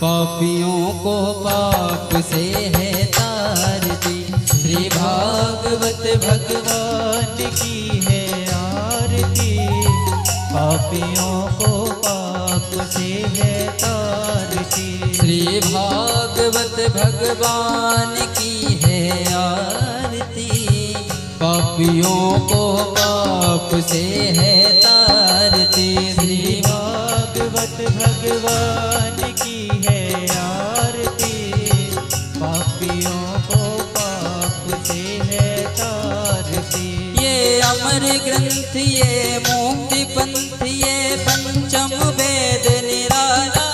पापियों को पाप से है तारती। श्री भागवत भगवान की है आरती, पापियों को पाप से है तारती। श्री भागवत भगवान की है आरती, पापियों को पाप से है तारती। श्री भागवत भगवान की है आरती, पापियों को पाप से है तारती। ये अमर ग्रंथ ये मुक्ति पंथ ये पंचम वेद निराला,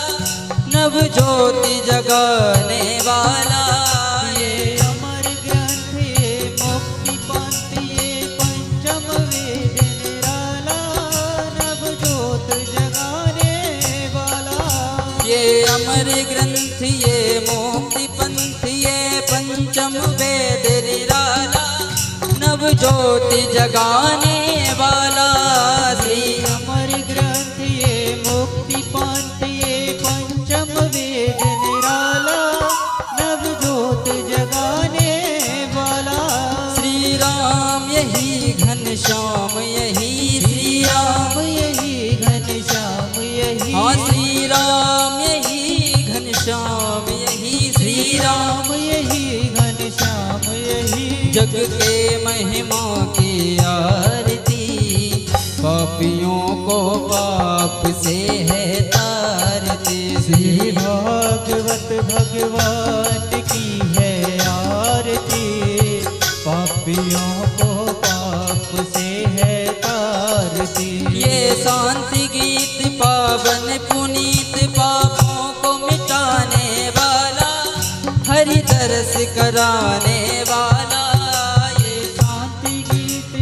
नव ज्योति जगाने वाला। ये अमर ग्रंथ ये मुक्ति पंथ ये पंचम वेद निराला, नव ज्योति जगाने वाला। ये अमर ग्रंथ ये मुक्ति पंथ ये पंचम वेद निराला, नव ज्योति जगाने वाला। श्री अमर ग्रंथ ये मुक्ति पंथ ये पंचम वेद निराला, नव ज्योति जगाने वाला। श्री राम यही घनश्याम यही, श्री राम यही घनश्याम यही। हाँ श्री राम यही घनश्याम यही, श्री राम यही घनश्याम यही। जग के महिमा की आरती, पापियों को पाप से है तारती। श्री भागवत भगवान की है आरती, पापियों को पाप से है तारती। ये शांति गीत पावन पुनीत, पापों को मिटाने वाला, हरि दर्श कराने वाला। ये शांति गीत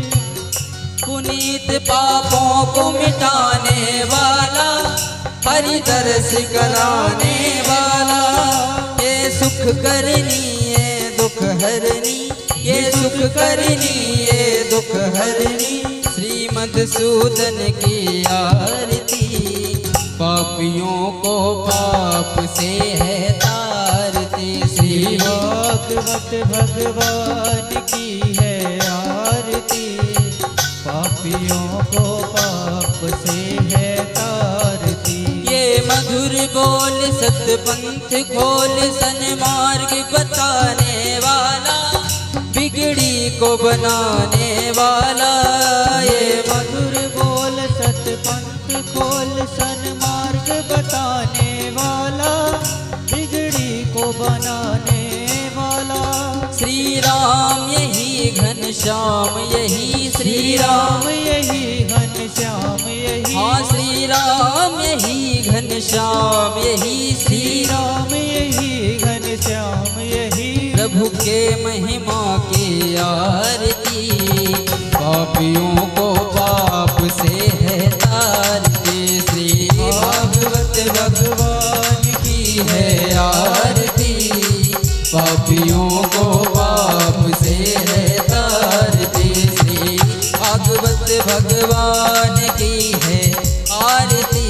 पुनीत पापों को मिटाने वाला, हरि दर्श कराने वाला। ये सुख करनी ये दुख हरनी, ये सुख करनी ये दुख हरनी। श्री मधुसूदन की आरती, पापियों को पाप से है तारती। श्री भागवत भगवान की है आरती, पापियों को पाप से है तारती। ये मधुर बोल सतपंथ खोल, सन्मार्ग बताने वाला, बिगड़ी को बनाने वाला। ये मधुर बोल सतपंथ खोल, सन्मार्ग बताने वाला, बिगड़ी को बनाने वाला। श्री राम यही घनश्याम यही, श्री राम यही घनश्याम यही। हाँ श्री राम यही घनश्याम यही, श्री राम यही घनश्याम यही। प्रभु के महिमा की आरती, पापियों को पाप से है तारती। श्री भागवत भगवान की है आरती, पापियों को पाप से है तारती। श्री भागवत भगवान की है आरती,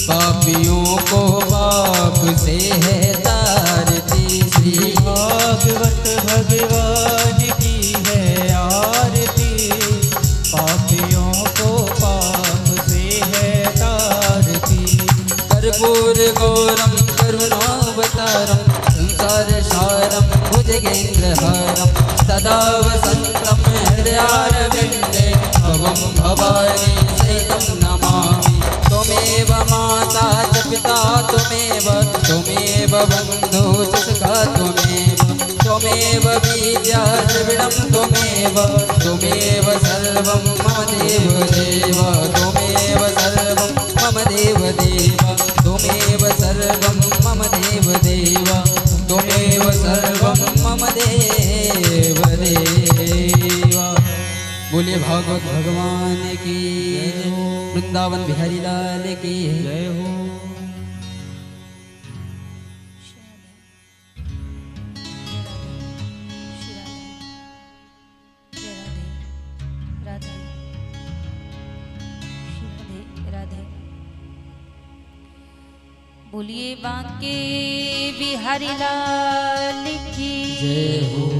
पापियों को पाप से है तारती। श्री भागवत भगवान की है आरती, पापियों को पाप से है तारती। कर्पूर गौरम करुणावतारम, संसार सारम भुजगेन्द्रहारम, सदा वसन्तं हृदयारविन्दे, भवं भवानी सहितं नमामि। त्वमेव माता च पिता त्वमेव, त्वमेव बन्धु च सखा त्वमेव, त्वमेव विद्या द्रविणं त्वमेव, त्वमेव सर्वं मम देवदेव, त्वमेव सर्वं मम देवदेव, त्वमेव सर्वं मम देवदेव, त्वमेव सर्वं मम देवदेव। बोलिए भागवत भगवान की जय, वृंदावन बिहारी लाल की जय हो। बोलिए बांके बिहारी लाल की जय हो।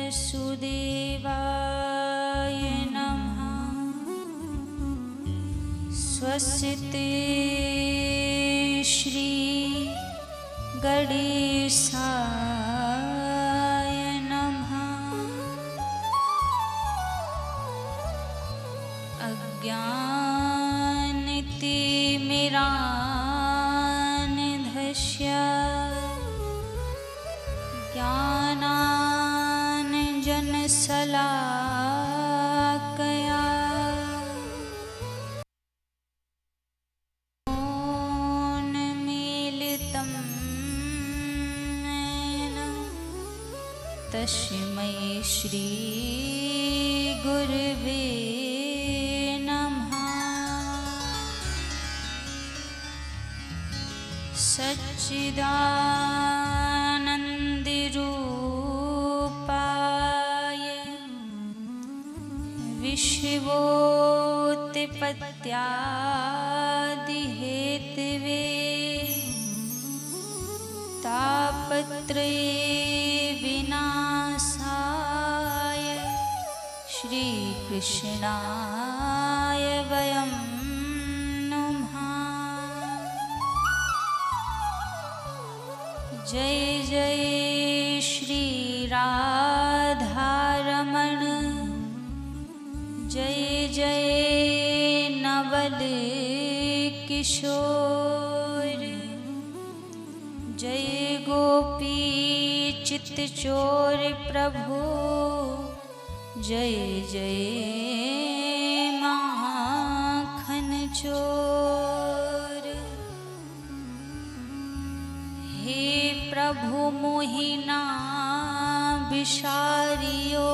वासुदेवाय नमः। स्वस्ति श्री गणेशाय नमः। अज्ञानतिमिरान्धस्य ज्ञानाञ्जनशलाकया उन्मीलितं येन तस्मै श्री गुरवे नमः। सच्चिदानन्दरूपाय विश्वोत्पत्त्यादिहेतवे तापत्रये विनाशाय श्रीकृष्णाय वयं नमः। जय जय श्री राधारमण, जय जय नवल किशोर, जय गोपी चित्तचोर प्रभु, जय जय माखन चोर। हे प्रभु मोहिना बिसारियो,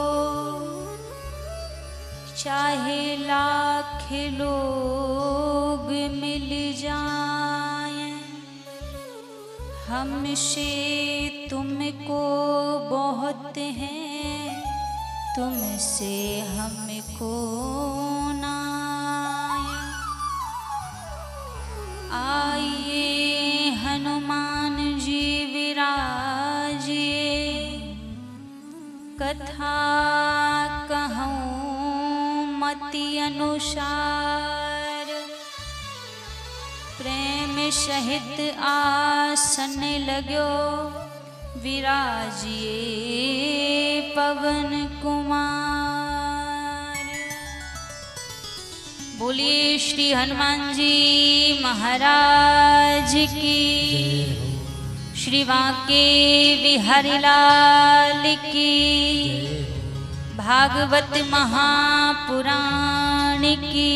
चाहे लाख लोग मिल जाएं, हमसे तुमको बहुत हैं, तुमसे हमको नाय। आइए हनुमान जी विराजिए, कथा कहूँ मति अनुसार। प्रेम सहित आसन लगो, विराजिए पवन कुमार। बोलिए श्री हनुमान जी महाराज की, श्री बांके बिहारी लाल की, भागवत महापुराण की,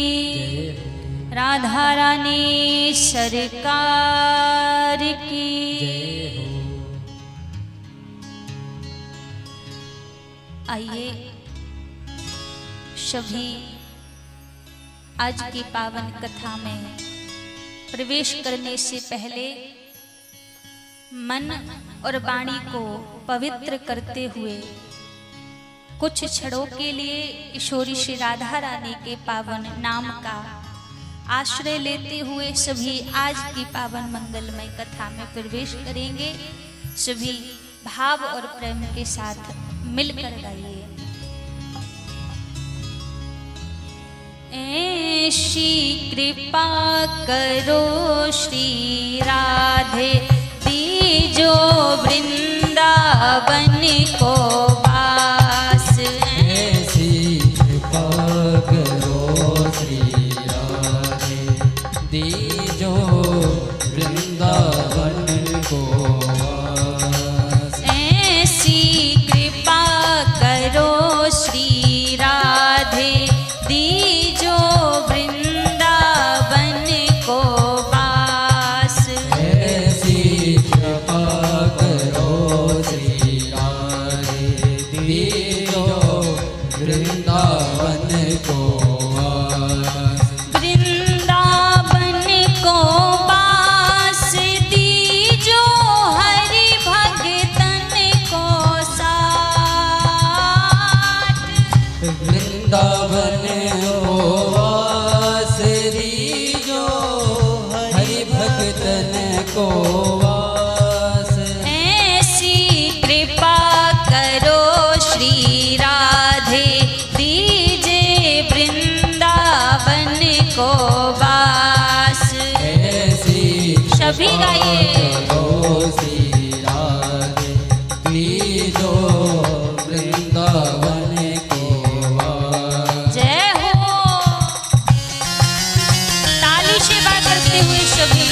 राधा रानी सरकार की। आइए सभी आज की पावन कथा में प्रवेश करने से पहले मन और वाणी को पवित्र करते हुए कुछ क्षणों के लिए ईश्वरी श्री राधा रानी के पावन नाम का आश्रय लेते हुए सभी आज की पावन मंगलमय कथा में प्रवेश करेंगे। सभी भाव और प्रेम के साथ मिलकर गाइए। ऐसी कृपा करो श्री राधे, दीजो वृंदावन को वास। ऐसी कृपा करो श्री राधे, दीजो वृंदावन को वास। ऐसी कृपा करो श्री राधे, दीजो वृंदावन को वास। ऐसी कृपा करो श्री राधे, वृंदावन को वास रीजो हरि भक्तन को वास। ऐसी कृपा करो श्री राधे दीजे वृंदावन को वास। ऐसी सभी गाइए। श्री राधे दीजो वृंदावन को वास। जय हो। ताली सेवा करते हुए सभी।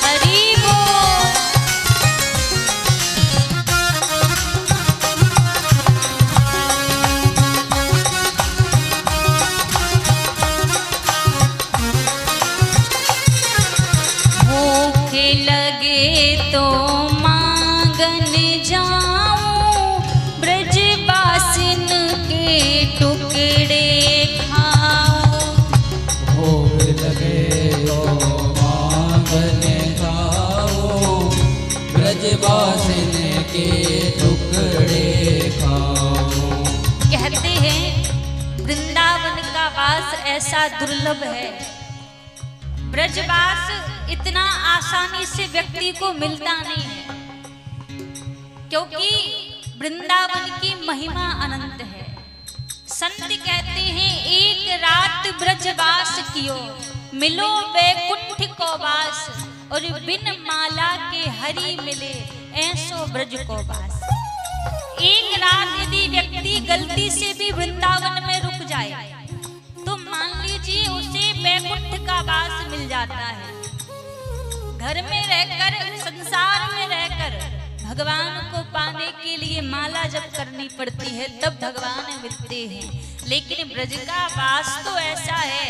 हरि बोल। भूख लगे तो मांगन जाऊं, ब्रजवासिन के टुकड़े खाऊं। भोग लगे तो मांगने जाओ, ब्रजवासिन के टुकड़े खाओ। कहते हैं वृंदावन का वास ऐसा दुर्लभ है, ब्रजवास इतना आसानी से व्यक्ति को मिलता नहीं है, क्योंकि वृंदावन की महिमा अनंत है। संत कहते हैं एक रात ब्रजवास कियो, मिलो वैकुंठ को वास। और बिन माला के हरि मिले, ऐसो ब्रज को वास। एक रात यदि व्यक्ति गलती से भी वृंदावन में रुक जाए तो मान लीजिए उसे वैकुंठ का वास मिल जाता है। घर में रहकर, संसार में रहकर भगवान को पाने के लिए माला जप करनी पड़ती है, तब भगवान मिलते हैं। लेकिन ब्रज का वास तो ऐसा है,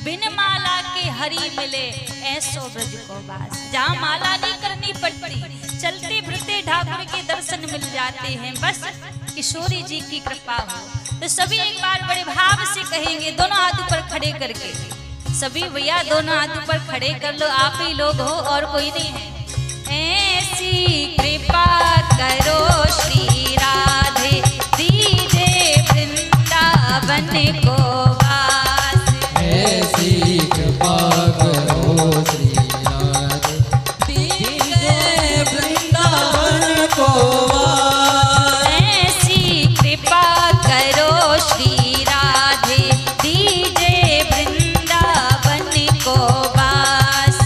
बिन माला के हरि मिले, ऐसो ब्रज को वास। जहाँ माला नहीं करनी पड़ती, चलते फिरते ठाकुर के दर्शन मिल जाते हैं, बस किशोरी जी की कृपा हो। तो सभी एक बार बड़े भाव से कहेंगे, दोनों हाथ ऊपर खड़े करके। सभी भैया दोनों हाथ ऊपर खड़े कर लो, आप ही लोग हो और कोई नहीं है। ऐसी कृपा करो श्री राधे दीजे वृंदावन को वास। ऐसी कृपा करो श्री राधे दीजे वृंदावन को वास। ऐसी कृपा करो श्री राधे दीजे वृंदावन को वास।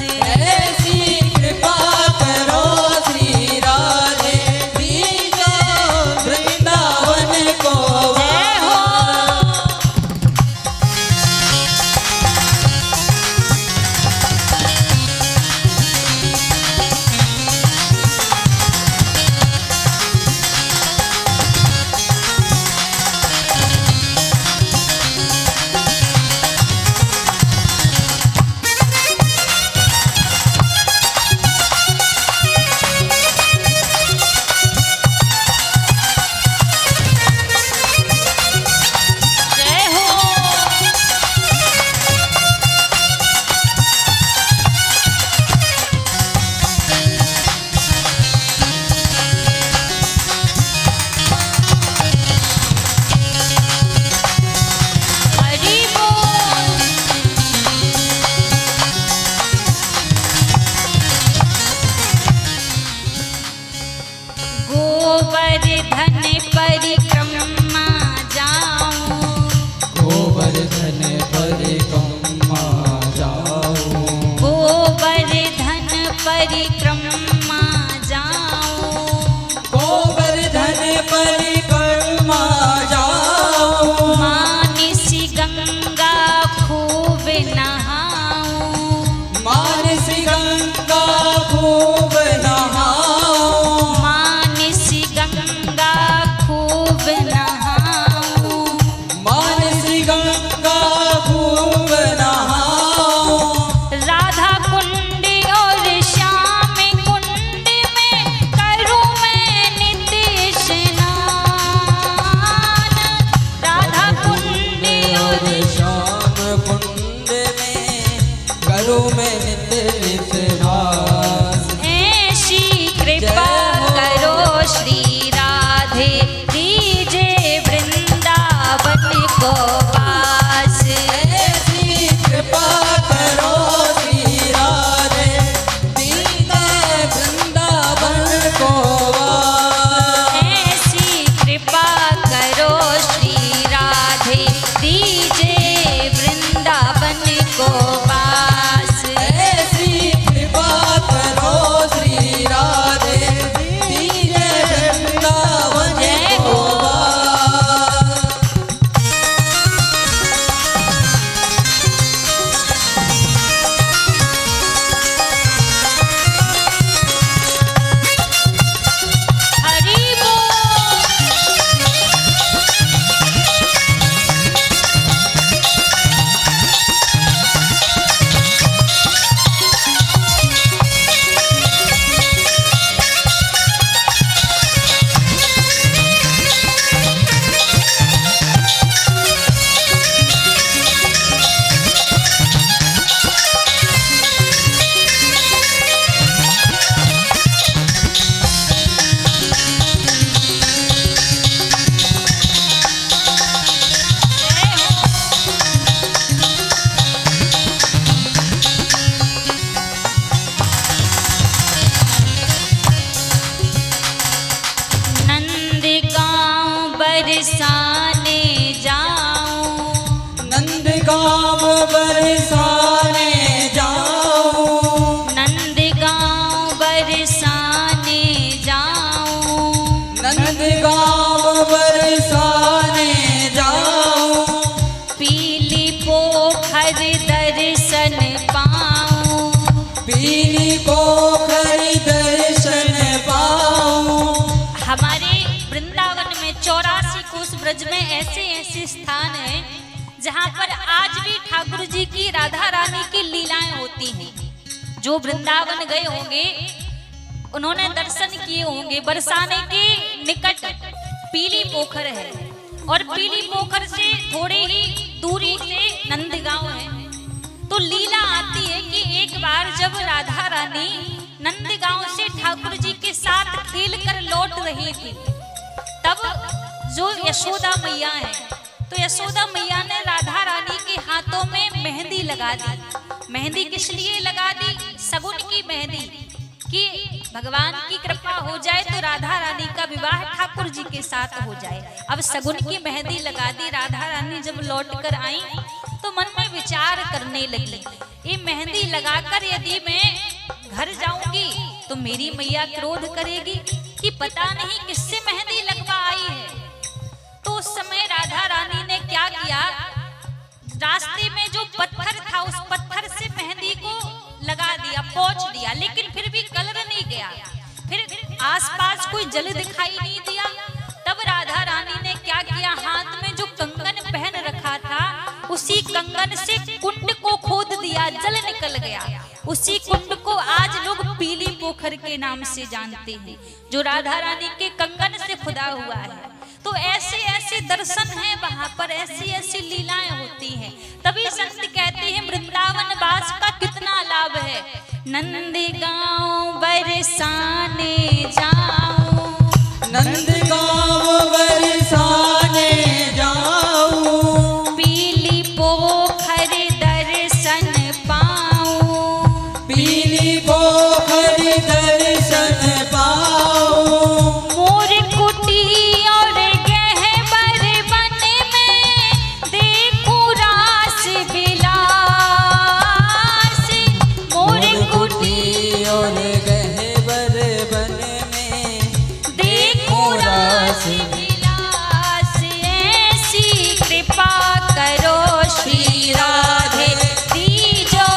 ऐसी कृपा करो श्री राधे दीजे को वास। ऐसी कृपा करो श्री राधे दीजिए वृंदावन को वास। ऐसी कृपा करो श्री राधे दीजिए वृंदावन को वास। ऐसी कृपा करो श्री राधे दीजिए वृंदावन को वास। हरि बोल। नंदगांव बरसाने जाऊं। नंदगांव बरसाने जाऊं। नंदगांव बरसाने जाऊं। नंदगांव बरसाने जाऊं। पीली पोखर दर्शन पाऊं। पीली पोखर दर्शन पाऊं। हमारे वृंदावन में 84 कोस ब्रज में ऐसे ऐसे स्थान हैं जहाँ पर आज भी ठाकुर जी की राधा रानी की लीलाएं होती हैं। जो वृंदावन गए होंगे उन्होंने दर्शन किए होंगे। बरसाने के निकट पीली पोखर है और पीली पोखर से थोड़ी ही दूरी से नंदगांव है। तो लीला आती है कि एक बार जब राधा रानी नंदगांव से ठाकुर जी के साथ खेल कर लौट रही थी, तब जो यशोदा मैया है, तो यशोदा मैया ने राधा रानी के हाथों में मेहंदी लगा दी। मेहंदी किस लिए लगा दी? सगुन की मेहंदी, कि भगवान की कृपा हो जाए तो राधा रानी का विवाह ठाकुर जी के साथ हो जाए। अब सगुन की मेहंदी लगा दी। राधा रानी जब लौट कर आई तो मन में विचार करने लगी, ये मेहंदी लगाकर यदि मैं घर जाऊंगी तो मेरी मैया क्रोध करेगी कि पता नहीं किससे मेहंदी लगवा आई है। तो उस समय राधा रानी ने क्या किया, रास्ते में जो पत्थर था उस पत्थर से मेहंदी को लगा दिया, पोंछ दिया, लेकिन फिर भी कलर नहीं गया। फिर आसपास कोई जल दिखाई नहीं दिया। तब राधा रानी ने क्या किया, हाथ में जो कंगन पहन रखा था उसी कंगन से कुंड को खोद दिया, जल निकल गया। उसी कुंड को आज लोग पीली पोखर के नाम से जानते हैं, जो राधा रानी के कंगन से खुदा हुआ है। तो ऐसे ऐसे दर्शन हैं वहां पर, ऐसी ऐसी लीलाएं होती हैं। तभी संत कहते हैं वृंदावन वास का कितना लाभ है। नंदगांव बरसाने जाऊं। नंदगांव बरसाने जाऊं। पीली पोखर दर्शन पाऊं। पीली पोखर दर्शन पाऊं। मोर कुटी और गहबर वन में देखूं रास विलास। मोर कुटी और गहबर बन में देखूं रास विलास। ऐसी कृपा करो श्री राधे दीजो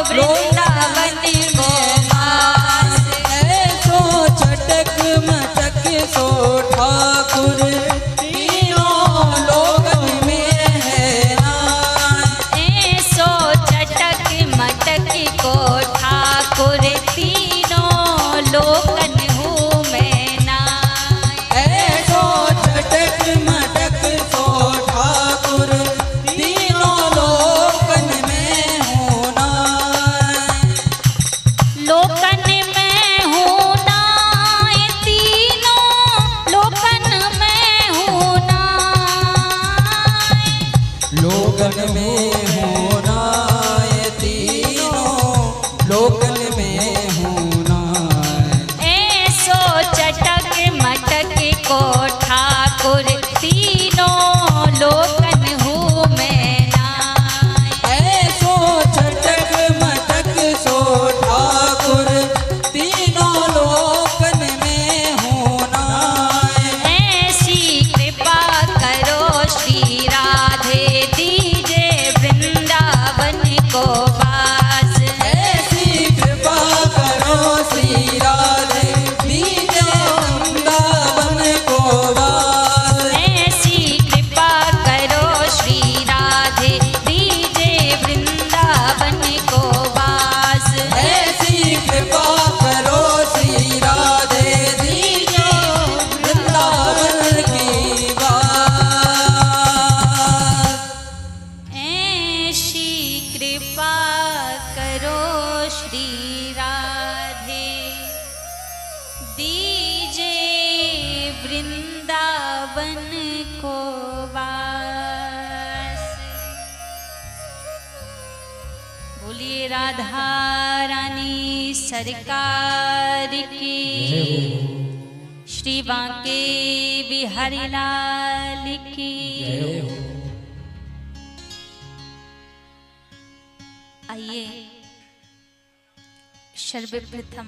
वृंदावन को वास। ऐसो चटक मटक सो ठाकुर तीनों लोकन में है नाथ। ऐसो चटक मटक को ठाकुर तीनों लोकन हूँ मैं नाथ। ऐसो चटक मटक सो ठाकुर तीनों लोकन में हूँ नाथ। लोकन में हूँ नाय, तीनों लोकन में लोकन में होना ये तीनों लोकन में होना। ऐसो चटक मटक को ठाकुर तीनों लोकन हूँ मैं नाय। ऐसो चटक मटक सो ठाकुर तीनों लोकन में होना। ऐसी कृपा करो श्री राधे दीजे वृंदावन को वास। ऐसी कृपा करो श्री राधे दीजे वृंदावन को वास। ऐसी कृपा करो श्री राधे दीजे वृंदावन को वास। ऐसी कृपा करो श्री राधे दीजे वृंदावन की बात। ऐसी कृपा करो श्री राधे दीजे वृंदावन को वास। बोलिए राधा रानी सरकार की, श्री बांके बिहारी लाल की। आइए सर्वप्रथम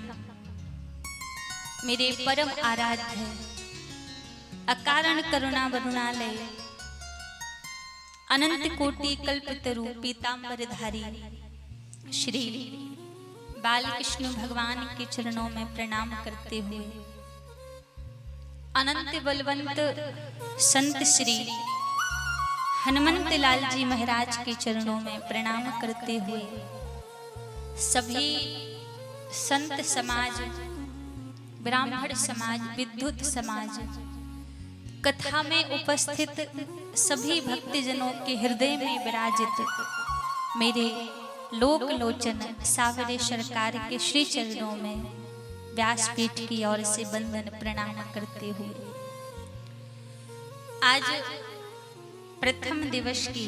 मेरे परम आराध्य अकारण करुणा वरुणालय अनंत कोटि कल्पतरु पीतांबरधारी श्री बालकृष्ण भगवान के चरणों में प्रणाम करते हुए अनंत बलवंत संत श्री हनुमंत लाल जी महाराज के चरणों में प्रणाम करते हुए सभी संत समाज, ब्राह्मण समाज, विद्युत समाज, कथा में उपस्थित सभी भक्तजनों के हृदय में विराजित मेरे लोक लोचन सावरे सरकार के श्री चरणों में व्यासपीठ की ओर से वंदन प्रणाम करते हुए आज प्रथम दिवस की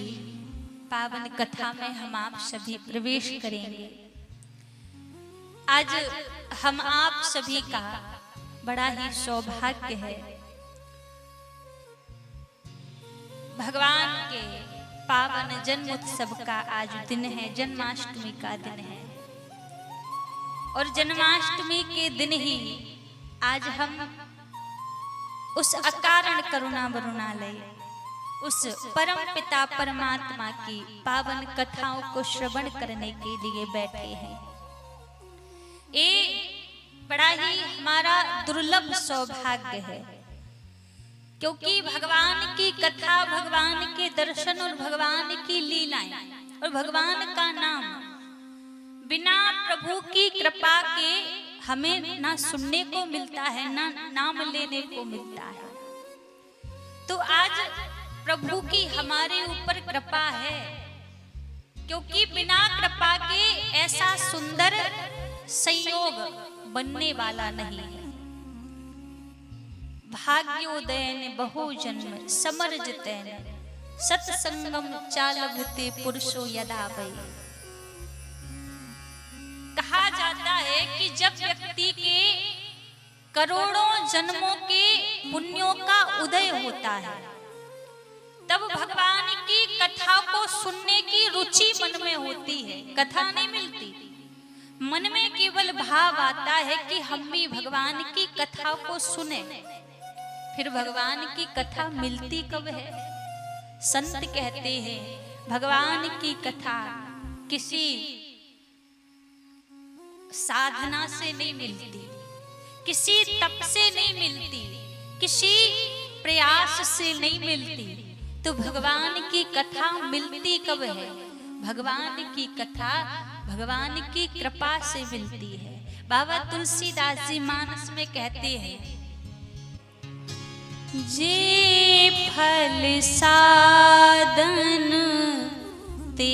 पावन कथा में हम आप सभी प्रवेश करेंगे। आज हम आप सभी का बड़ा ही सौभाग्य है, भगवान के पावन जन्म उत्सव का आज दिन है, जन्माष्टमी का दिन है। और जन्माष्टमी के दिन ही आज हम उस अकारण करुणा वरुणालय, उस परम पिता परमात्मा की पावन कथाओं को श्रवण करने के लिए बैठे हैं। ये बड़ा ही हमारा दुर्लभ सौभाग्य है, क्योंकि भगवान की कथा, भगवान के दर्शन और भगवान की लीलाएं और भगवान का नाम बिना प्रभु की कृपा के हमें ना सुनने को मिलता है, ना नाम लेने को मिलता है। तो आज प्रभु की हमारे ऊपर कृपा है, क्योंकि बिना कृपा के ऐसा सुंदर संयोग बनने वाला नहीं है। भाग्योदयन बहु जन्म समर्जितैन सत्संगम चालभते पुरुषो यदा वै। कहा जाता है कि जब व्यक्ति के करोड़ों जन्मों के पुण्यों का उदय होता है, तब भगवान की कथा को सुनने की रुचि मन में होती है। कथा नहीं मिलती, मन में केवल भाव आता है कि हम भी भगवान की कथा को सुने। फिर भगवान की कथा मिलती कब है? संत कहते हैं भगवान की कथा किसी साधना से नहीं मिलती, किसी तप से नहीं मिलती, किसी प्रयास से नहीं मिलती। तो भगवान की कथा मिलती कब है? भगवान की कथा भगवान की कृपा से मिलती है। बाबा तुलसीदास जी मानस में कहते हैं, जे फल साधन ते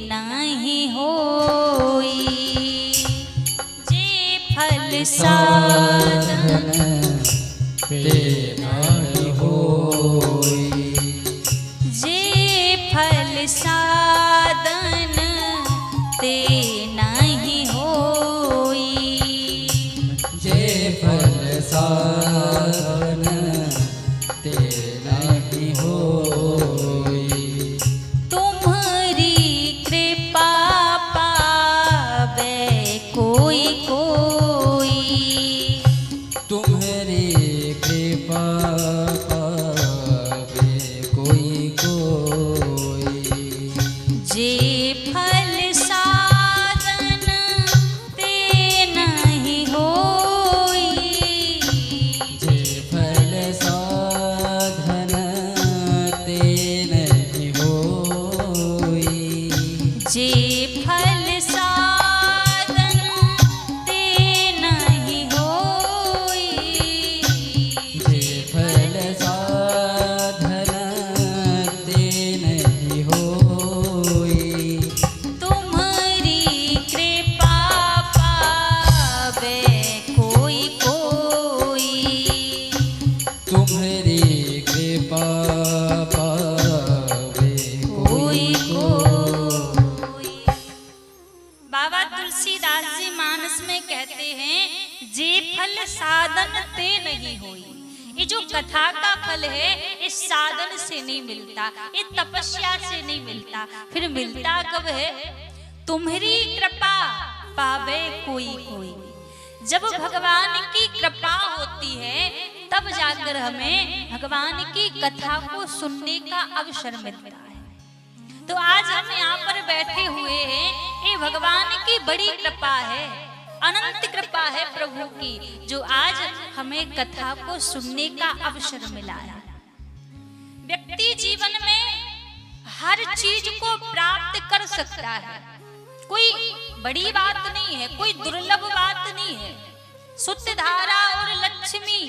नहीं होई, जे फल साधन ते नहीं होई, जे फल नहीं होई। तुम्हारी कृपा पावे कोई कोई, तुम्हारी कृपा पावे कोई कोई। जे फल साधन ते नहीं होई, जे फल साधन ते नहीं होई। जे फल साधन ते नहीं होई, जे फल साधन ते नहीं होई। तुम्हारी कृपा पावे कोई कोई, तुम्हारी कृपा पावे कोई कोई। बाबा तुलसीदास जी मानस में कहते हैं जे फल साधन ते नहीं होई। ये जो कथा का फल है इस साधन से नहीं मिलता, ये तपस्या से नहीं मिलता, फिर मिलता कब है? तुम्हारी कृपा पावे कोई कोई। जब भगवान की कृपा होती है तब जाकर हमें भगवान की कथा को सुनने का अवसर मिलता है। तो आज हम यहाँ पर बैठे हुए हैं, ये भगवान की बड़ी कृपा है, अनंत कृपा है प्रभु की, जो आज हमें कथा को सुनने का अवसर मिला है। व्यक्ति जीवन में हर चीज को प्राप्त कर सकता है, कोई बड़ी बात नहीं है, कोई दुर्लभ बात नहीं है। शुद्ध धारा और लक्ष्मी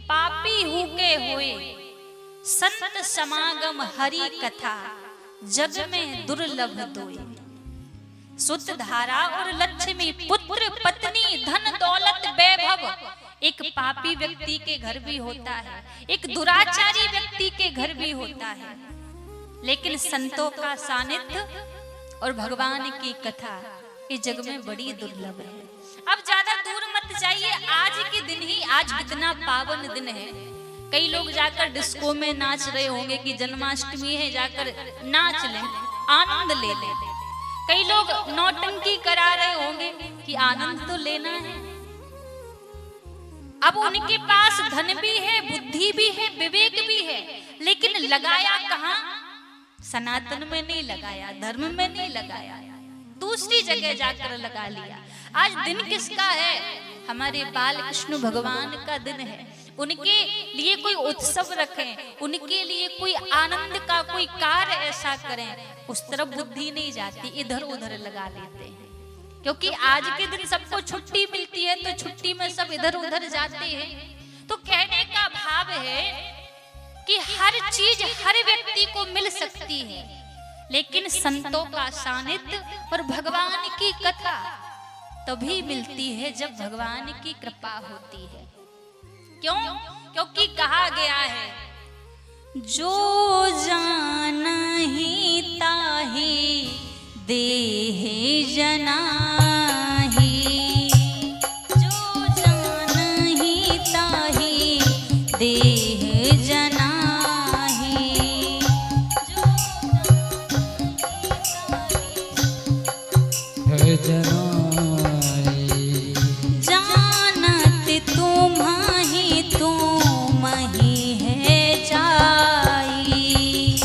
पापी हुके हुए, संत समागम हरि कथा जग में दुर्लभ दोई। शुद्ध धारा और लक्ष्मी, पुत्र पत्नी धन दौलत वैभव एक पापी व्यक्ति के घर भी होता है, एक दुराचारी व्यक्ति के घर भी होता है, लेकिन संतों का सानिध्य और भगवान की कथा इस जग में बड़ी दुर्लभ है। अब ज्यादा दूर मत जाइए, आज के दिन ही, आज कितना पावन दिन है। कई लोग जाकर डिस्को में नाच रहे होंगे कि जन्माष्टमी है, जाकर नाच लें, आनंद ले लें। कई लोग नौटंकी करा रहे होंगे कि आनंद तो लेना है। अब उनके पास धन भी है, बुद्धि भी है, विवेक भी है, लेकिन लगाया कहाँ? सनातन में नहीं लगाया, धर्म में नहीं लगाया, दूसरी जगह जाकर लगा लिया। आज दिन किसका है? हमारे बाल कृष्ण भगवान का दिन है। उनके लिए कोई उत्सव रखें, उनके लिए कोई आनंद का कोई कार्य ऐसा करें, उस तरफ बुद्धि नहीं जाती, इधर उधर लगा लेते हैं। क्योंकि आज के दिन सबको छुट्टी मिलती है तो छुट्टी में सब इधर उधर जाते हैं। तो कहने का भाव है कि हर चीज हर व्यक्ति को मिल सकती है, लेकिन संतों का सानिध्य और भगवान की कथा तभी मिलती है जब भगवान की कृपा होती है। क्यों? क्योंकि कहा गया है जो जानहि ताहि देह जनाहि, जो जानहि ताहि देह जनाहि, जो जनाहि जानत तुम्हाहि तुम ही है जाई,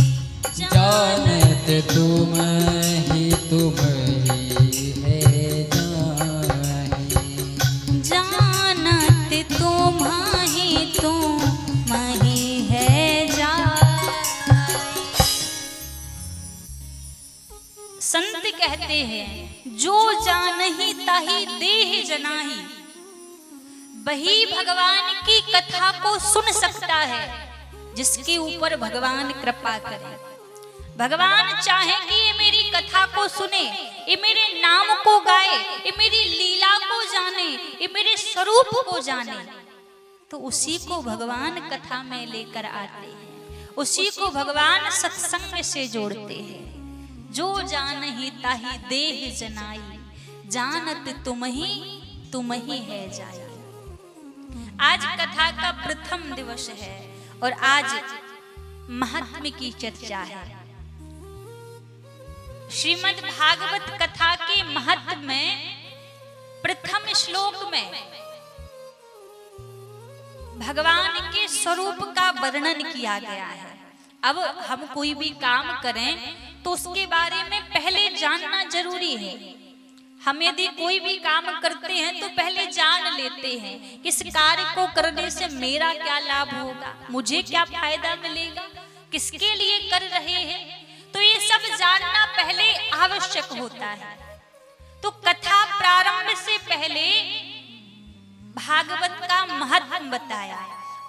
जानत तुम ही है जाहि। जानत तुम्हाहि तुम ही है जाई। संत कहते हैं जो जानहि ताहि देह जनाहि, वही भगवान की कथा को सुन सकता है जिसके ऊपर भगवान कृपा करे। भगवान चाहे कि ये मेरी कथा को सुने, ये मेरे नाम को गाए, ये मेरी लीला को जाने, ये मेरे स्वरूप को जाने, तो उसी को भगवान कथा में लेकर आते हैं, उसी को भगवान सत्संग से जोड़ते हैं। जो जानहि ताहि देह जनाई, जानत तुम ही है जाई। आज कथा का प्रथम दिवस है और आज महात्म्य की चर्चा है। श्रीमद् भागवत कथा के महत्व में प्रथम श्लोक में भगवान के स्वरूप का वर्णन किया गया है। अब हम कोई भी काम करें तो उसके बारे में पहले जानना जरूरी है। हम यदि कोई भी काम करते हैं तो पहले जान लेते हैं किस कार्य को करने से मेरा क्या लाभ होगा, मुझे क्या फायदा मिलेगा, किसके लिए कर रहे हैं। तो ये सब जानना पहले आवश्यक होता है। तो कथा प्रारंभ से पहले भागवत का महत्व बताया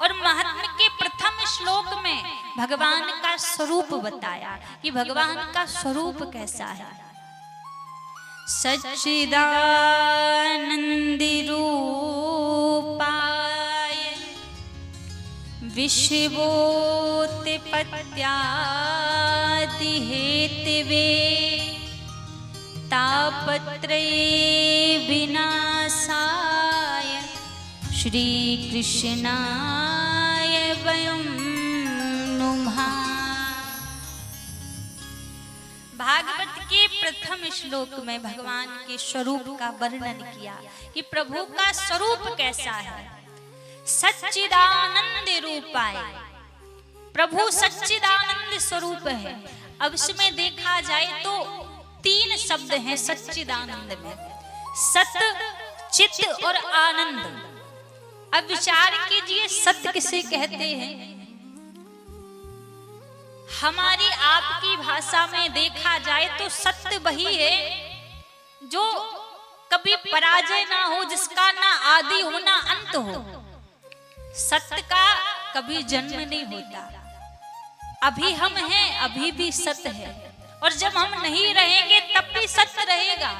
और महत्व के प्रथम श्लोक में भगवान का स्वरूप बताया कि भगवान का स्वरूप कैसा है। सच्चिदानंद रूपाय विश्वोत्पत्त्यादि हेतवे तापत्रय विनाशाय श्री कृष्णाय वयं नुमः। भागवत के प्रथम श्लोक में भगवान के स्वरूप का वर्णन किया कि प्रभु का स्वरूप कैसा है। सच्चिदानंद रूपाय, प्रभु सच्चिदानंद स्वरूप है। अब इसमें देखा जाए तो 3 शब्द हैं सच्चिदानंद में, सत, चित और आनंद। अब विचार कीजिए, सत्य किसे कहते हैं। हमारी आपकी भाषा में देखा जाए तो सत्य वही है जो कभी पराजय ना हो, जिसका ना आदि हो ना अंत हो। सत्य का कभी जन्म नहीं होता। अभी हम हैं, अभी भी सत्य है, और जब हम नहीं रहेंगे तब भी सत्य रहेगा,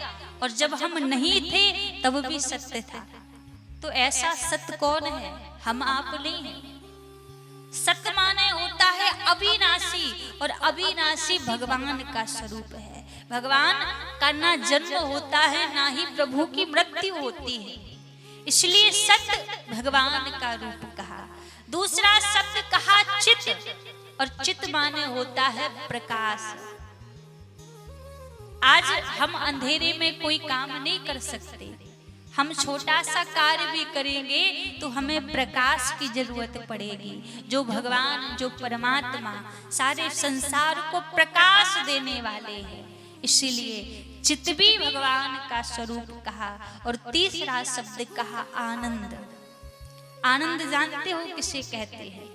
और जब हम नहीं थे तब भी सत्य था। तो ऐसा सत्य कौन है? हम आप नहीं हैं। सत्य माने होता है अविनाशी, और अविनाशी भगवान का स्वरूप है। भगवान का ना जन्म होता है ना ही प्रभु की मृत्यु होती है, इसलिए सत्य भगवान का रूप कहा। दूसरा शब्द कहा चित, और चित माने होता है प्रकाश। आज हम अंधेरे में कोई काम नहीं कर सकते। हम छोटा सा कार्य भी करेंगे तो हमें प्रकाश की जरूरत पड़ेगी। जो भगवान, जो परमात्मा सारे संसार को प्रकाश देने वाले हैं, इसीलिए चित भी भगवान का स्वरूप कहा। और तीसरा शब्द कहा आनंद। आनंद जानते हो किसे कहते हैं?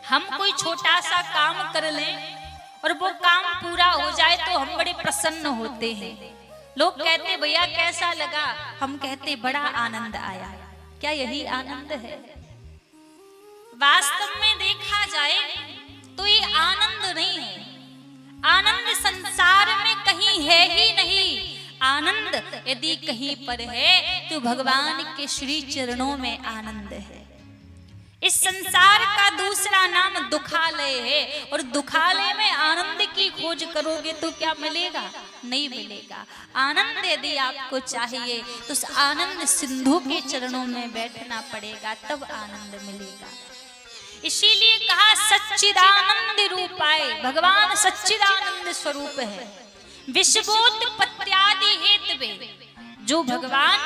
हम कोई छोटा सा काम कर लें और वो काम पूरा हो जाए तो हम बड़े प्रसन्न होते हैं। लोग कहते भैया कैसा लगा, हम कहते बड़ा आनंद आया। क्या यही आनंद है? वास्तव में देखा जाए तो ये आनंद नहीं है। आनंद संसार में कहीं है ही नहीं। आनंद यदि कहीं पर है तो भगवान के श्री चरणों में आनंद है। इस संसार का दूसरा नाम दुखालय है, और दुखालय में आनंद की खोज करोगे तो क्या मिलेगा? नहीं मिलेगा। आनंद यदि आपको चाहिए तो उस आनंद सिंधु के चरणों में बैठना पड़ेगा, तब आनंद मिलेगा। इसीलिए कहा सच्चिदानंद रूपाय, भगवान सच्चिदानंद स्वरूप है। विश्वोत्पत्त्यादि हेतवे, जो भगवान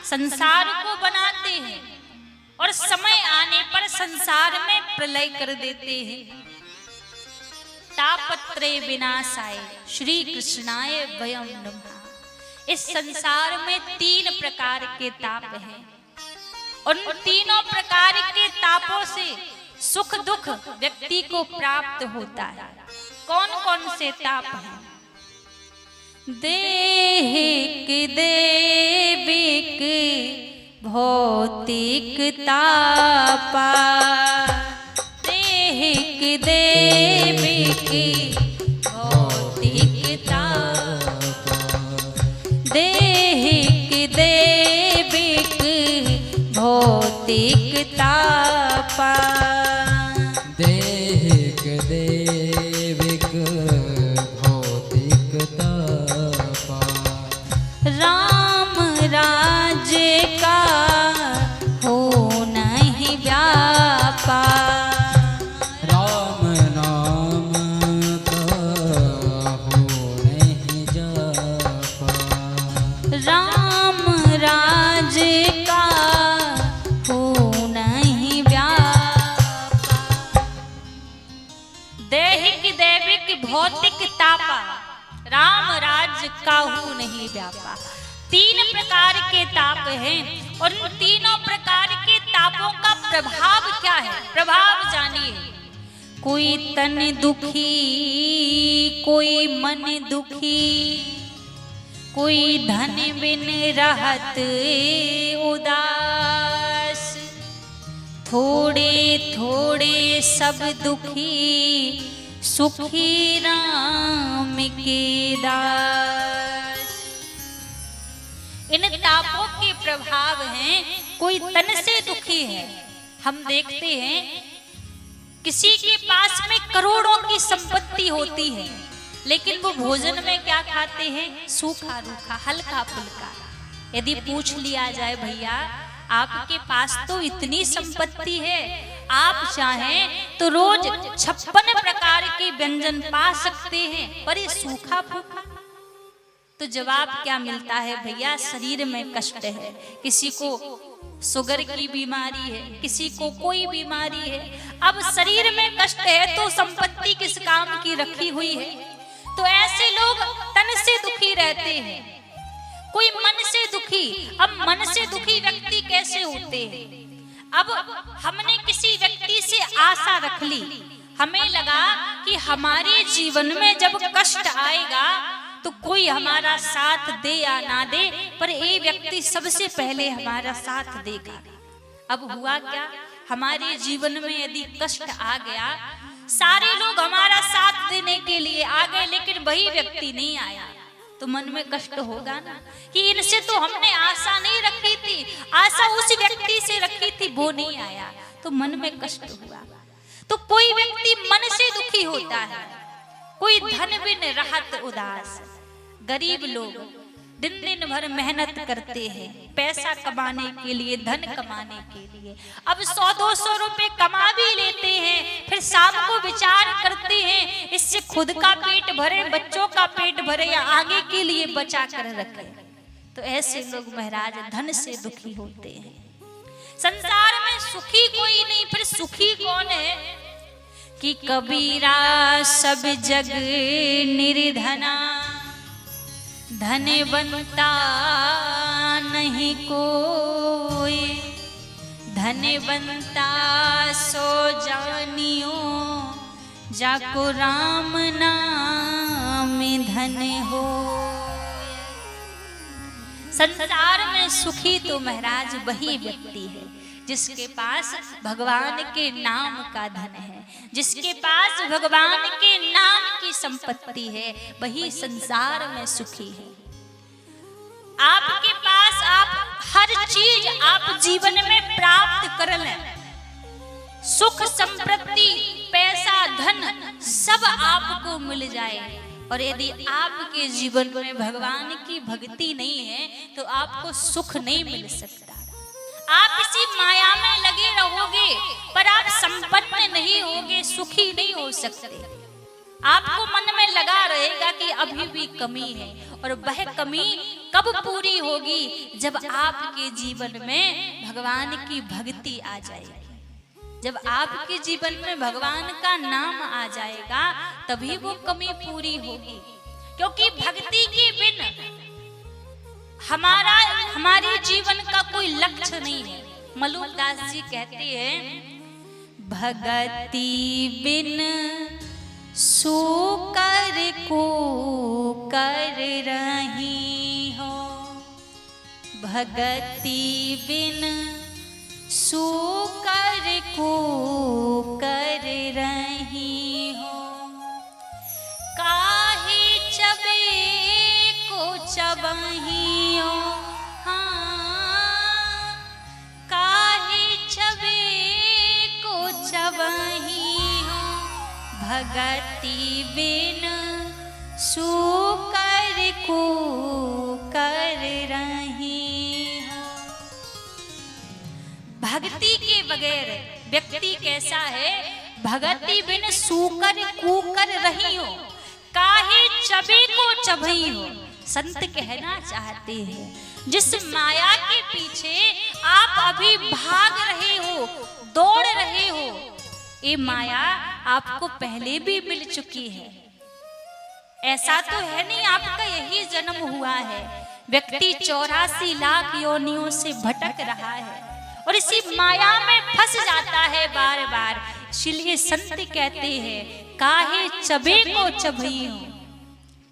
संसार को बनाते हैं और समय आने पर संसार में प्रलय कर देते हैं। तापत्रय विनाशाय श्री कृष्णाय वयं नमः। इस संसार में 3 प्रकार के ताप हैं, और उन तीनों प्रकार के तापों से सुख दुख व्यक्ति को प्राप्त होता है। कौन कौन से ताप हैं? देहिक देविक भौतिक तापा, देहिक देविक भौतिक तापा, देहिक देविक भौतिक तापा, देहिक देविक भौतिक तापा। राम राज्य का हो नहीं व्यापा, राम नाम दैहिक दैविक भौतिक तापा, राम राज्य काहू नहीं व्यापा। 3 प्रकार के ताप हैं और इन तीनों प्रकार के तापों का प्रभाव क्या है, प्रभाव जानिए। कोई तन दुखी, कोई मन दुखी, कोई धन बिन रहत उदास, थोड़े थोड़े सब दुखी, सुखी राम के दास। इन तापों के प्रभाव हैं। कोई तन से दुखी है। हम देखते हैं किसी के पास में करोड़ों की संपत्ति होती है, लेकिन वो भोजन में क्या खाते हैं, सूखा रूखा हल्का फुल्का। यदि पूछ लिया जाए भैया आपके पास तो इतनी संपत्ति है, आप चाहें तो रोज 56 प्रकार के व्यंजन पा सकते हैं, पर ये सूखा फूखा, तो जवाब क्या मिलता है भैया, शरीर में कष्ट है। किसी को शुगर की बीमारी है, किसी को कोई बीमारी है। अब शरीर में कष्ट है तो संपत्ति किस काम की रखी हुई है। तो ऐसे लोग तन से दुखी रहते हैं। कोई मन से दुखी। अब मन से दुखी व्यक्ति कैसे होते हैं? अब हमने किसी व्यक्ति से आशा रख ली, हमें लगा कि हमारे जीवन में जब कष्ट आएगा तो कोई हमारा साथ दे या ना दे, पर ये व्यक्ति सबसे पहले हमारा साथ देगा। अब हुआ क्या, हमारे जीवन में यदि कष्ट आ गया, सारे लोग हमारा साथ देने के लिए आ गए, लेकिन वही व्यक्ति नहीं आया, तो मन में कष्ट होगा ना कि इनसे तो हमने आशा नहीं रखी थी, आशा उस व्यक्ति से रखी थी, वो नहीं आया, तो मन में कष्ट हुआ। तो कोई व्यक्ति मन से दुखी होता है, कोई धन बिन रहत उदास। गरीब लोग दिन दिन भर मेहनत करते हैं पैसा कमाने के लिए, धन कमाने के लिए। अब 100-200 रुपए कमा भी लेते हैं, फिर शाम को विचार करते हैं इससे खुद का पेट भरे, बच्चों का पेट भरे या आगे के लिए बचा कर रखे। तो ऐसे लोग महाराज धन से दुखी होते हैं। संसार में सुखी कोई नहीं, फिर सुखी कौन है? कि कबीरा सब जग निर्धना, धनवंता नहीं कोई, धनवंता सो जानियो, जाको राम नाम धन हो। संसार में सुखी तो महाराज वही व्यक्ति है जिसके पास भगवान के नाम का धन है, जिसके पास भगवान के नाम की संपत्ति है, वही संसार में सुखी है। आपके पास आप हर चीज आप जीवन में प्राप्त कर लें, सुख समृद्धि पैसा धन सब आपको मिल जाए, और यदि आपके जीवन में भगवान की भक्ति नहीं है तो आपको सुख नहीं मिल सकता। आप इसी माया में लगे रहोगे पर आप संपन्न नहीं होगे, सुखी नहीं हो सकते। आपको मन में लगा रहेगा कि अभी भी कमी है, और वह कमी कब पूरी होगी? जब आपके जीवन में भगवान की भक्ति आ जाएगी, जब आपके जीवन में भगवान का नाम आ जाएगा, तभी वो कमी पूरी होगी। क्योंकि भक्ति के बिन हमारे जीवन का कोई लक्ष्य नहीं है। मलुकदास जी कहते हैं, भगति बिन सुकर को कर रही हो, भगति बिन सुकर को कर रही हो, काहे चबे को चबही हो, हाँ काहे चबे को चबही हो, भगति बिन सुकर को कर रही हो। भक्ति के बगैर व्यक्ति कैसा है? भगति बिन सूकर कूकर रही हो, काहे चबे को चबई हो। संत कहना चाहते हैं, जिस माया के पीछे आप अभी भाग रहे हो, दौड़ रहे हो, ये माया आपको पहले भी मिल चुकी है। ऐसा तो है नहीं आपका यही जन्म हुआ है। व्यक्ति 84 लाख योनियों से भटक रहा है और इसी माया में फंस जाता है बार बार। इसलिए संत कहते हैं काहे चबे को चबई हो,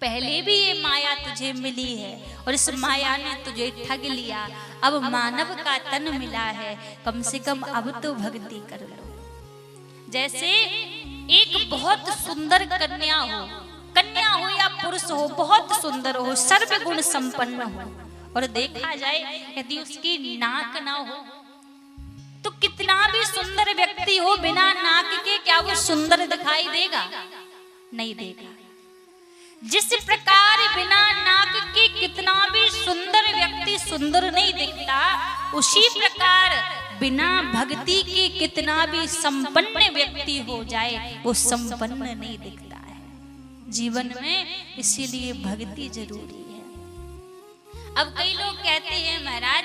पहले भी ये माया तुझे मिली है और इस माया ने तुझे ठग लिया। अब मानव का तन मिला है, कम से कम अब तो भक्ति कर लो। जैसे एक बहुत सुंदर कन्या हो या पुरुष हो, बहुत सुंदर हो, सर्व गुण संपन्न हो, और देखा जाए यदि उसकी नाक ना हो तो कितना भी सुंदर व्यक्ति हो, बिना नाक के क्या वो सुंदर दिखाई देगा? नहीं देगा। जिस प्रकार बिना नाक के कितना भी सुंदर व्यक्ति सुंदर नहीं दिखता, उसी प्रकार बिना भक्ति के कितना भी संपन्न व्यक्ति हो जाए वो संपन्न नहीं दिखता है जीवन में। इसीलिए भक्ति जरूरी है। अब कई लोग कहते हैं महाराज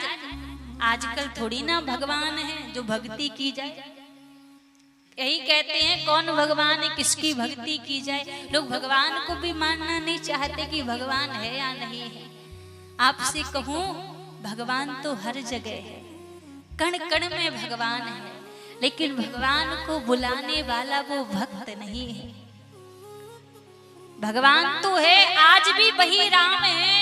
आजकल थोड़ी ना भगवान है जो भक्ति की जाए। यही कहते हैं कौन भगवान है, किसकी भक्ति की जाए। लोग भगवान को भी मानना नहीं चाहते कि भगवान है या नहीं है। आपसे कहूं भगवान तो हर जगह है, कण कण में भगवान है, लेकिन भगवान को बुलाने वाला वो भक्त नहीं है। भगवान तो है, आज भी वही राम है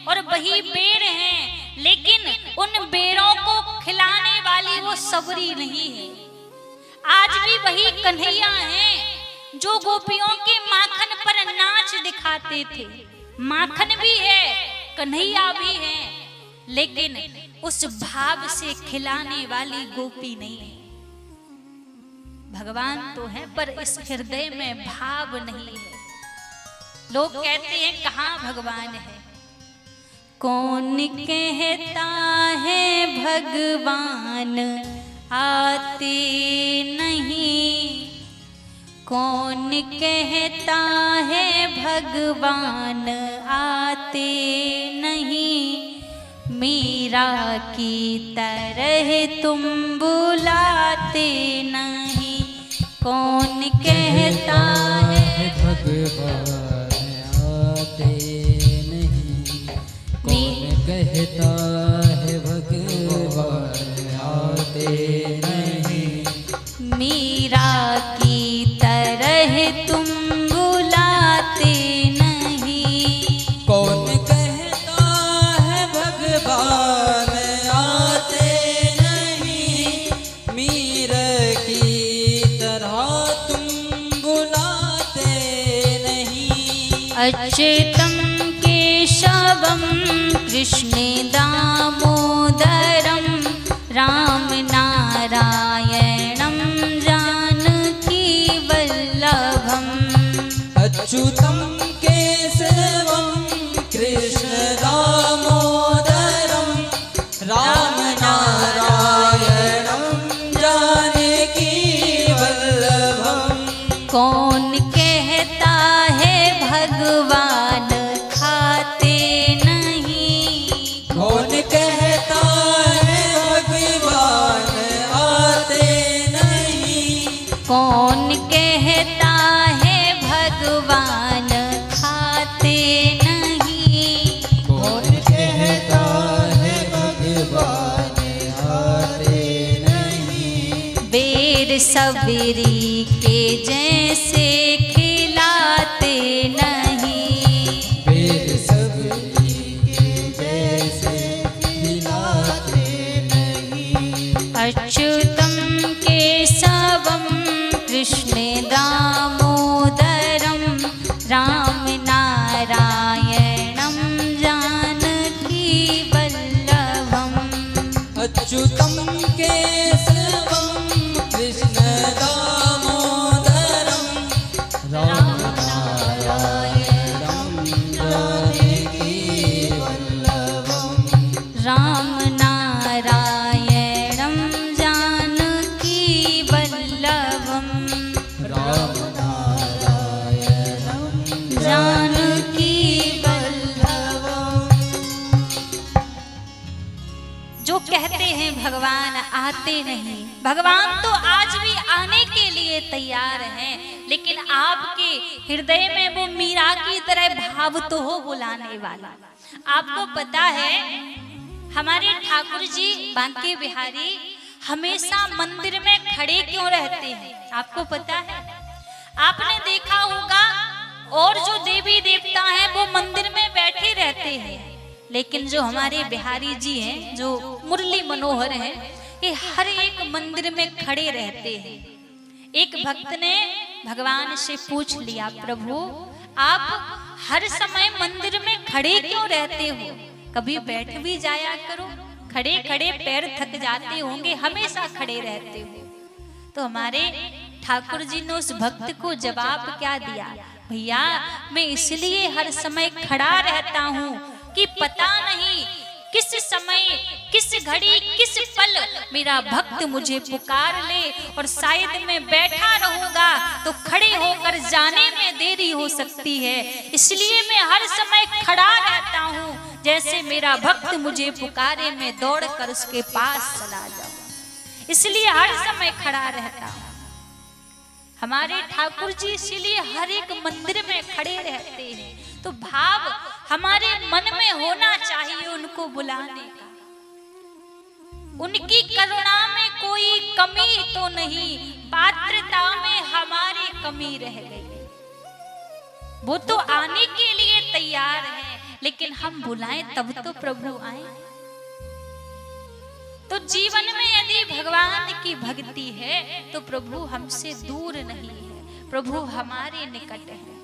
और वही बेर है, लेकिन उन बेरों को खिलाने वाली वो सबरी नहीं है। आज भी वही कन्हैया हैं जो गोपियों के माखन पर नाच दिखाते थे। माखन भी है, कन्हैया भी है, लेकिन उस भाव से खिलाने वाली गोपी नहीं है। भगवान तो है पर इस हृदय में भाव नहीं है। लोग कहते हैं कहाँ भगवान है। कौन कहता है भगवान आते नहीं, कौन कहता है भगवान आते नहीं, मीरा की तरह तुम बुलाते नहीं। कौन कहता है भगवान आते नहीं, कौन कहता है भगवान आते नहीं, मीरा की तरह तुम बुलाते नहीं। कौन कहता है भगवान आते नहीं, मीरा की तरह तुम बुलाते नहीं। अच्युतम केशवम कृष्ण दामोदरम राम नारायणम जानकी वल्लभम। अच्युतम केशवम कृष्ण दामोदरम राम नारायणम जानकी वल्लभम। कौन कहता है भगवान खाते नहीं, कौन कहता है भगवान आते नहीं, कौन कहता है भगवान खाते नहीं। कौन कहता है भगवान आते नहीं, बेर सबरी के जैसे खिलाते नहीं, बेर सबरी के जैसे खिलाते नहीं। अच्युतम केशवम कृष्ण दामोदरम राम नारायणम जानकी वल्लभम। अच्युतम केशवम कृष्ण दामोदरम राम नारायणम जानकी वल्लभम। राम नारायणम जानकी वल्लभम। राम नारायणम जानकी वल्लभम। जो कहते हैं भगवान आते नहीं, भगवान तो आज भी आने के के लिए तैयार हैं, लेकिन आपके हृदय में वो मीरा की तरह भाव तो हो बुलाने वाला। आपको पता है हमारे ठाकुर जी बांके बिहारी हमेशा मंदिर में खड़े क्यों रहते हैं? आपको पता है? आपने देखा होगा और जो देवी देवता हैं वो मंदिर में बैठे रहते हैं, लेकिन जो हमारे बिहारी जी हैं, जो मुरली मनोहर हैं, ये हर एक मंदिर में खड़े रहते हैं। एक भक्त ने भगवान से पूछ लिया, प्रभु आप हर समय मंदिर में खड़े क्यों रहते हो? कभी बैठ भी जाया करो, खड़े खड़े पैर थक जाते होंगे, हमेशा खड़े रहते हो। तो हमारे ठाकुर जी ने उस भक्त को जवाब क्या दिया, भैया मैं इसलिए हर समय खड़ा रहता हूँ कि पता नहीं किस समय, किस घड़ी, किस पल मेरा भक्त मुझे पुकार ले, और शायद मैं बैठा रहूंगा तो खड़े होकर जाने में देरी हो सकती है। इसलिए मैं हर समय खड़ा रहता हूँ, जैसे मेरा भक्त मुझे पुकारे मैं दौड़ कर उसके पास चला जाऊं, इसलिए हर समय खड़ा रहता हूँ। हमारे ठाकुर जी इसीलिए हर एक मंदिर में खड़े रहते हैं। तो भाव हमारे मन में होना चाहिए उनको बुलाने का। उनकी करुणा में कोई कमी तो नहीं, पात्रता में हमारी कमी रह गई। वो तो आने के लिए तैयार है, लेकिन हम बुलाएं तब तो प्रभु आए। तो जीवन में यदि भगवान की भक्ति है तो प्रभु हमसे दूर नहीं है, प्रभु हमारे निकट है।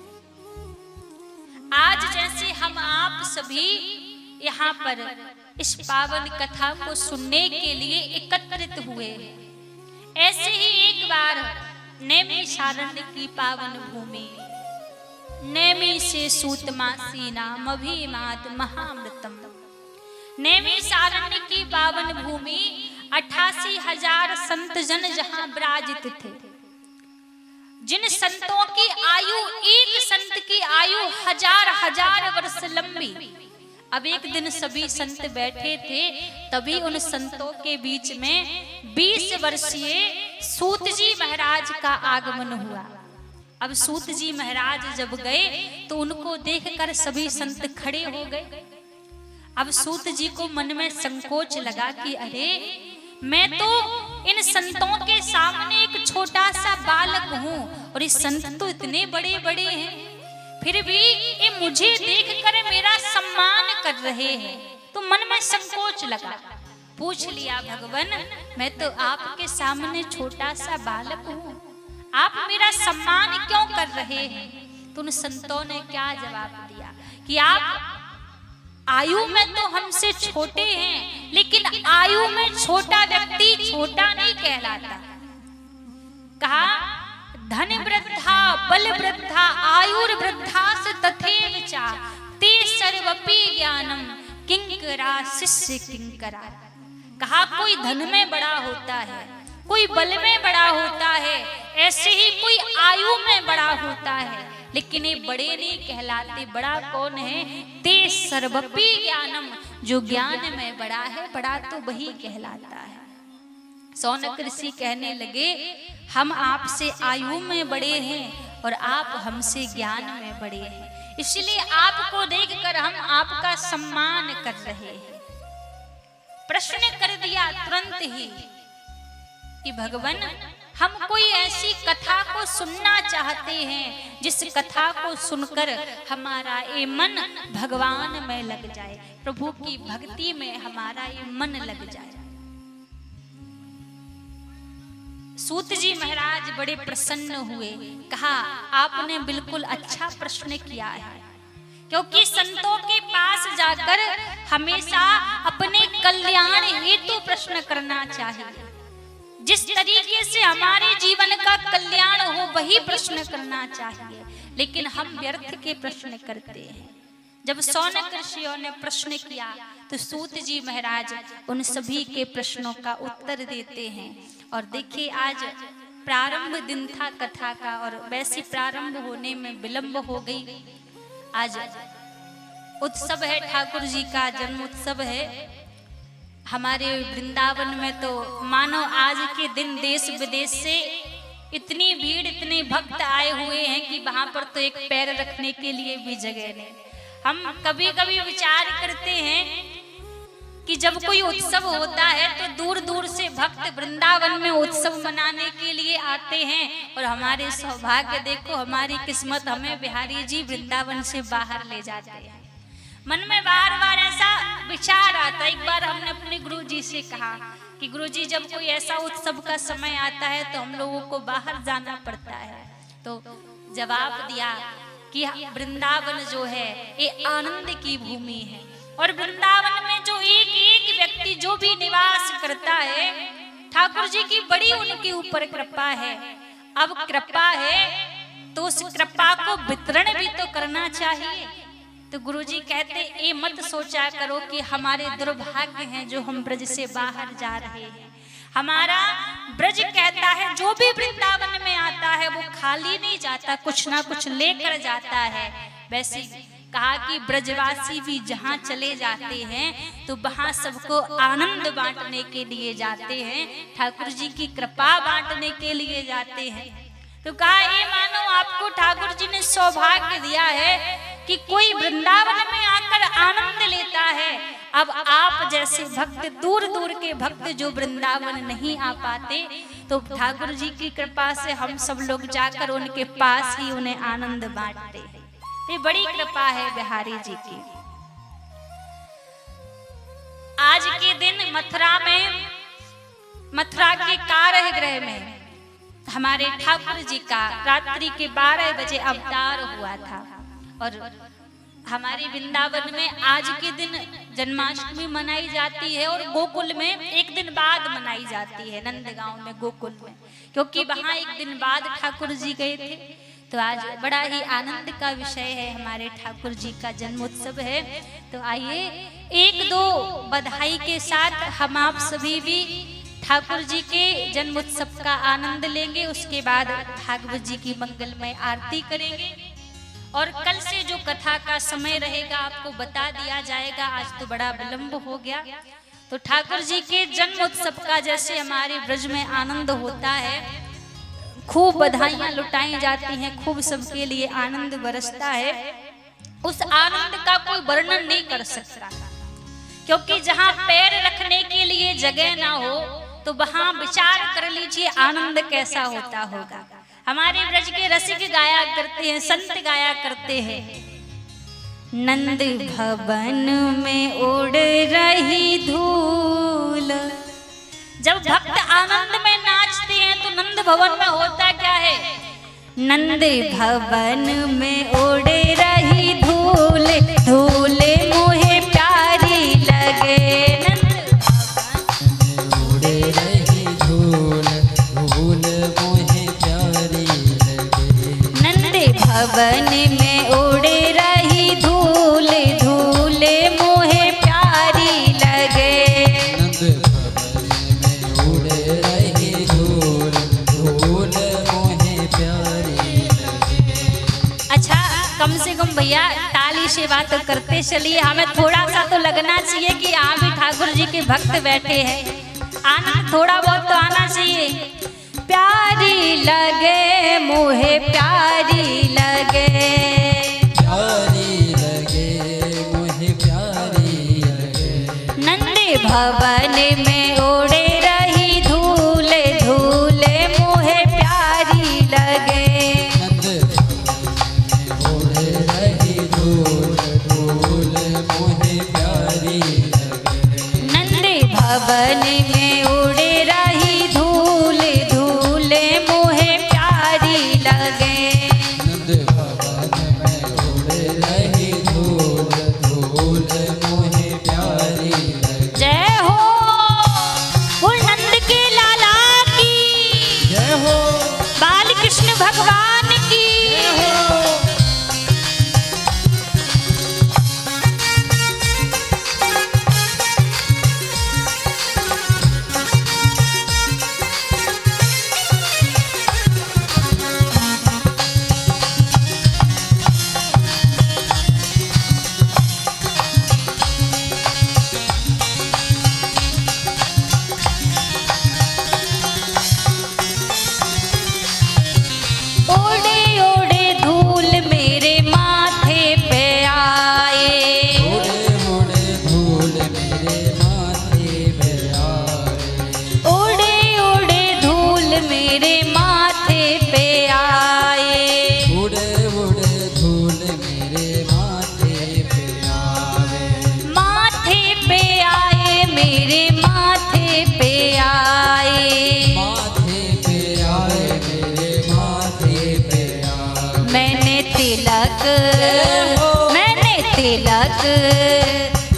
आज जैसे हम आप सभी यहाँ पर इस पावन कथा को सुनने के लिए एकत्रित हुए, ऐसे ही एक बार नैमिषारण्य की पावन भूमि, नैमि से सूतमासी नाम अभिमात महामृतम, नैमिषारण्य की पावन भूमि 88,000 संत जन जहां विराजित थे, जिन संतों की आयु, एक संत की आयु 1000 वर्ष लंबी। अब एक दिन सभी संत बैठे थे, तभी उन संतों के बीच में 20 वर्षीय सूत जी महाराज का आगमन हुआ। अब सूत जी महाराज जब गए तो उनको देखकर सभी संत खड़े हो गए। अब सूत जी को मन में संकोच लगा कि अरे मैं तो इन संतों के सामने एक छोटा सा बालक हूँ, और ये संत तो इतने बड़े बड़े हैं, फिर भी ये मुझे देखकर मेरा सम्मान कर रहे हैं। तो मन में संकोच लगा, पूछ लिया भगवान मैं तो आपके सामने छोटा सा बालक हूँ, आप मेरा सम्मान क्यों कर रहे हैं? तो उन संतों ने क्या जवाब दिया कि आप आयु में तो हमसे छोटे हैं, लेकिन आयु में छोटा व्यक्ति छोटा नहीं कहलाता। कहा धन वृद्धा बल वृद्धा आयुर वृद्धा से तथैव चा ते सर्वपि ज्ञानम किंकरा शिष्य किंकरा। कहा कोई धन में बड़ा होता है, कोई बल में बड़ा होता है, ऐसे ही कोई आयु में बड़ा होता है, लेकिन ये बड़े नहीं कहलाते। बड़ा कौन है? ते सर्वपि ज्ञानम, जो ज्ञान में बड़ा है, बड़ा तो वही कहलाता है। सौनक ऋषि कहने लगे हम आपसे आयु में बड़े हैं और आप हमसे ज्ञान में बड़े हैं, इसलिए आपको देखकर हम आपका सम्मान कर रहे हैं। प्रश्न कर दिया तुरंत ही कि भगवान हम कोई ऐसी कथा को सुनना चाहते हैं जिस कथा को सुनकर हमारा ये मन भगवान में लग जाए, प्रभु की भक्ति में हमारा ये मन लग जाए। सूत जी महाराज बड़े प्रसन्न हुए, कहा आपने बिल्कुल अच्छा प्रश्न किया है, क्योंकि संतों के पास जाकर हमेशा अपने कल्याण हेतु प्रश्न करना चाहिए। जिस तरीके से हमारे जीवन का कल्याण हो वही प्रश्न करना चाहिए, लेकिन हम व्यर्थ के प्रश्न करते हैं। जब सौनक ऋषियों ने प्रश्न किया तो सूत जी महाराज उन सभी के प्रश्नों का उत्तर देते हैं। और देखिए आज प्रारंभ दिन था कथा का, और वैसे प्रारंभ होने में विलंब हो गई। आज उत्सव है, ठाकुर जी का जन्म उत्सव है। हमारे वृंदावन में तो मानो आज के दिन देश विदेश से इतनी भीड़, इतने भक्त आए हुए हैं कि वहां पर तो एक पैर रखने के लिए भी जगह नहीं। हम कभी कभी विचार करते हैं कि जब कोई उत्सव होता है तो दूर दूर से भक्त वृंदावन में उत्सव मनाने के लिए आते हैं, और हमारे सौभाग्य देखो, हमारी किस्मत, हमें बिहारी जी वृंदावन से बाहर ले जाते हैं। मन में बार बार ऐसा विचार आता। एक बार हमने अपने गुरु जी से कहा कि गुरु जी, जब कोई ऐसा उत्सव का समय आता है तो हम लोगों को बाहर जाना पड़ता है। तो जवाब दिया कि वृंदावन जो है ये आनंद की भूमि है, और वृंदावन में जो एक एक व्यक्ति जो भी निवास करता है, ठाकुर जी की बड़ी उनके ऊपर कृपा है। अब कृपा है तो उस कृपा को वितरण भी तो करना चाहिए। तो गुरुजी कहते, ये मत सोचा करो कि हमारे दुर्भाग्य हैं जो हम ब्रज से बाहर जा रहे हैं। हमारा ब्रज कहता है जो भी वृंदावन में आता है वो खाली नहीं जाता, कुछ ना कुछ लेकर जाता है। वैसे कहा कि ब्रजवासी भी जहाँ चले जाते हैं तो वहाँ सबको आनंद बांटने के लिए जाते हैं, ठाकुर जी की कृपा बांटने के लिए जाते हैं। तो कहा, ये मानो आपको ठाकुर जी ने सौभाग्य दिया है कि कोई वृंदावन में आकर आनंद लेता है। अब आप जैसे भक्त, दूर दूर के भक्त जो वृंदावन नहीं आ पाते, तो ठाकुर जी की कृपा से हम सब लोग जाकर उनके पास ही उन्हें आनंद बांटते हैं। ये बड़ी कृपा है बिहारी जी की। आज के दिन मथुरा के कारागृह में हमारे ठाकुर जी का रात्रि के 12 बजे अवतार हुआ था, और हमारे वृंदावन में आज के दिन जन्माष्टमी मनाई जाती है, और गोकुल में एक दिन बाद मनाई जाती है, नंदगांव में गोकुल में, क्योंकि वहां एक दिन बाद ठाकुर जी गए थे। तो आज बड़ा ही आनंद का विषय है, हमारे ठाकुर जी का जन्मोत्सव है। तो आइए एक दो बधाई के साथ हम आप सभी भी ठाकुर जी के जन्मोत्सव का आनंद लेंगे। उसके बाद भागवत जी की मंगलमय आरती करेंगे, और कल से जो कथा का समय रहेगा आपको बता दिया जाएगा। आज तो बड़ा विलंब हो गया। तो ठाकुर जी के जन्मोत्सव का जैसे हमारे ब्रज में आनंद होता है, खूब बधाइयां लुटाई जाती हैं, खूब सबके लिए आनंद बरसता है, उस आनंद का कोई वर्णन नहीं कर सकता, क्योंकि जहां पैर रखने के लिए जगह ना हो तो वहां विचार कर लीजिए आनंद कैसा होता होगा। हमारे ब्रज के रसिक गाया करते हैं, संत गाया करते हैं, नंद भवन में उड़ रही धूल। जब भक्त आनंद में नाचते हैं तो नंद भवन में होता क्या है? नंद भवन में उड़ रही धूल, धूल मोहे प्यारी लगे। भवन में उड़ रही धूल, धूल मोहे प्यारी लगे। नंद भवन में उड़ रही धूल, धूल मोहे प्यारी लगे। अच्छा, कम से कम भैया ताली से बात तो करते चलिए, हमें थोड़ा सा तो लगना चाहिए कि यहाँ भी ठाकुर जी के भक्त बैठे हैं, आनंद थोड़ा बहुत तो आना चाहिए। प्यारी लगे मोहे प्यारी लगे, प्यारी लगे मोहे प्यारी लगे। नंद भवन में उड़े रही धूल, धूल मोहे प्यारी लगे। नंद भवन में उड़ रही धूल, धूल मोहे प्यारी लगे। नंद भवन में उड़े रही धूल, धूल मोहे प्यारी लगे। नंद भवन में उड़ रही धूल, धूल मोहे प्यारी लगे। जय हो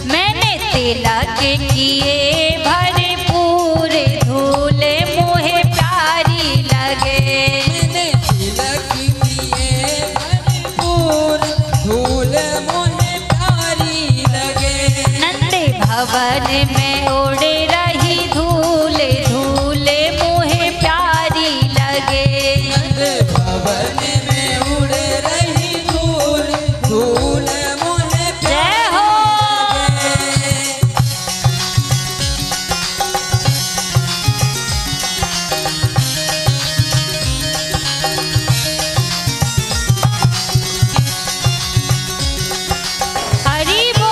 मैंने तिलक किए भरपूर धूल मोहे प्यारी लगे। मैंने तिलक किए भरपूर धूल मोहे प्यारी लगे। नंद भवन में उड़े रही धूल धूल मोहे प्यारी लगे। नंद भवन में उड़ रही धूल धूल मोहे जय हो। हरि बोल।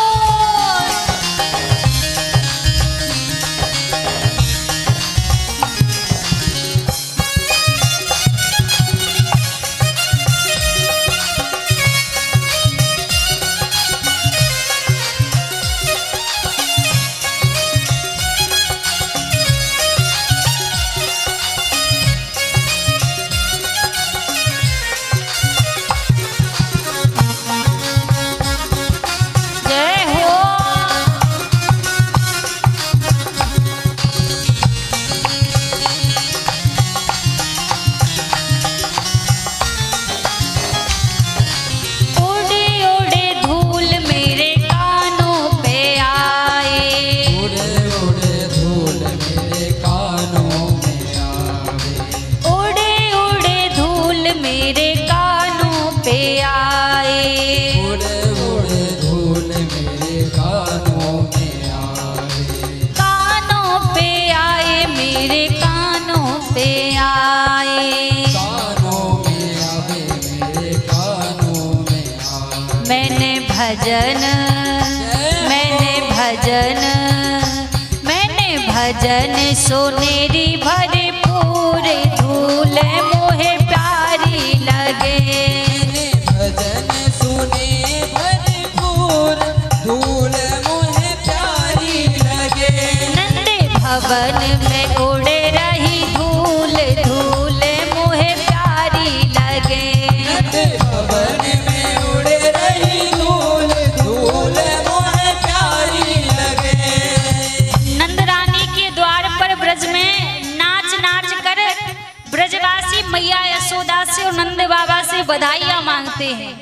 जय हो। उड़े उड़े धूल मेरे कानों पे आए। उड़े उड़े धूल मेरे कानों में आवे। उड़े उड़े धूल मेरे कानों पे आए। उड़े उड़े धूल मेरे कानों में आवे। कानों पे आए मेरे कानों पे आए। कानों में आवे मेरे कानों में आवे। मैंने भजन सोनेरी भरपूर धूल मोहे प्यारी लगे। मैंने भजन सुने भरपूर धूल मोहे प्यारी लगे। नंद भवन में उड़े रही धूल धूल मोहे प्यारी लगे। नंद भवन में उड़ रही धूल धूल मोहे प्यारी लगे। नंद रानी के द्वार पर ब्रज में नाच नाच कर ब्रजवासी मैया यशोदा से और नंद बाबा से बधाइयां मांगते हैं।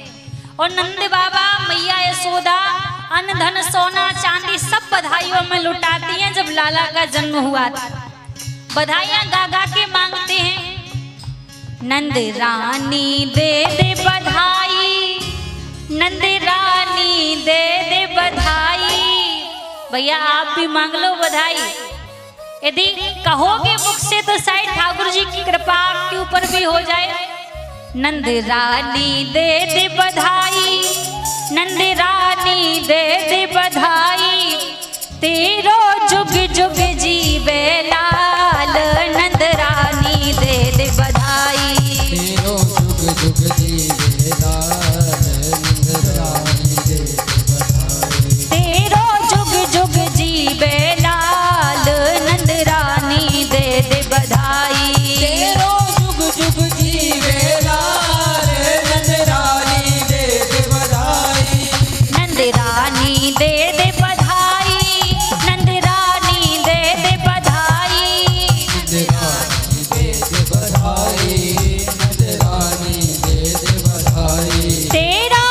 और नंद बाबा मैया यशोदा अन्न धन सोना चांदी सब बधाइयों में लुटाती हैं। जब लाला का जन्म हुआ था बधाइयां गा गा के मांगते हैं। नंद रानी दे दे बधाई, नंद रानी दे दे बधाई। भैया आप भी मांग लो बधाई। यदि कहोगे मुख से तो शायद ठाकुर जी की कृपा आपके ऊपर भी हो जाए। नंद रानी दे दे बधाई, नंद रानी दे दे बधाई। तेरो जुग जुग जीवे लाल, नंद रानी दे दे बधाई। तेरो जुग जुग जीवे लाल, नंद रानी दे दे बधाई। तेरो जुग जुग जीवे लाल, नंद रानी दे दे बधाई। तेरो जुग जुग जीवे लाल, नंद रानी दे दे बधाई। नंद रानी दे दे बधाई, नंद रानी दे दे बधाई। नंद रानी दे दे बधाई, नंद रानी दे दे बधाई। तेरा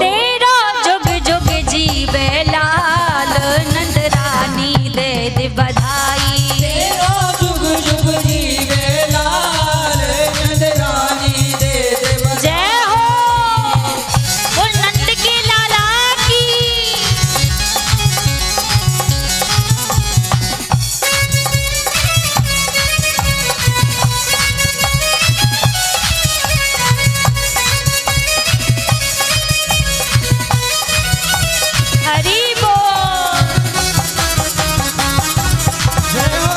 तेरा जुग जुग जीवे लाल, नंद रानी दे दे बधाई। तेरो जुग जुग जीवे लाल, नंद रानी दे दे बधाई। जय हो बोल नंद के लाला की। हरि बोल। जय हो।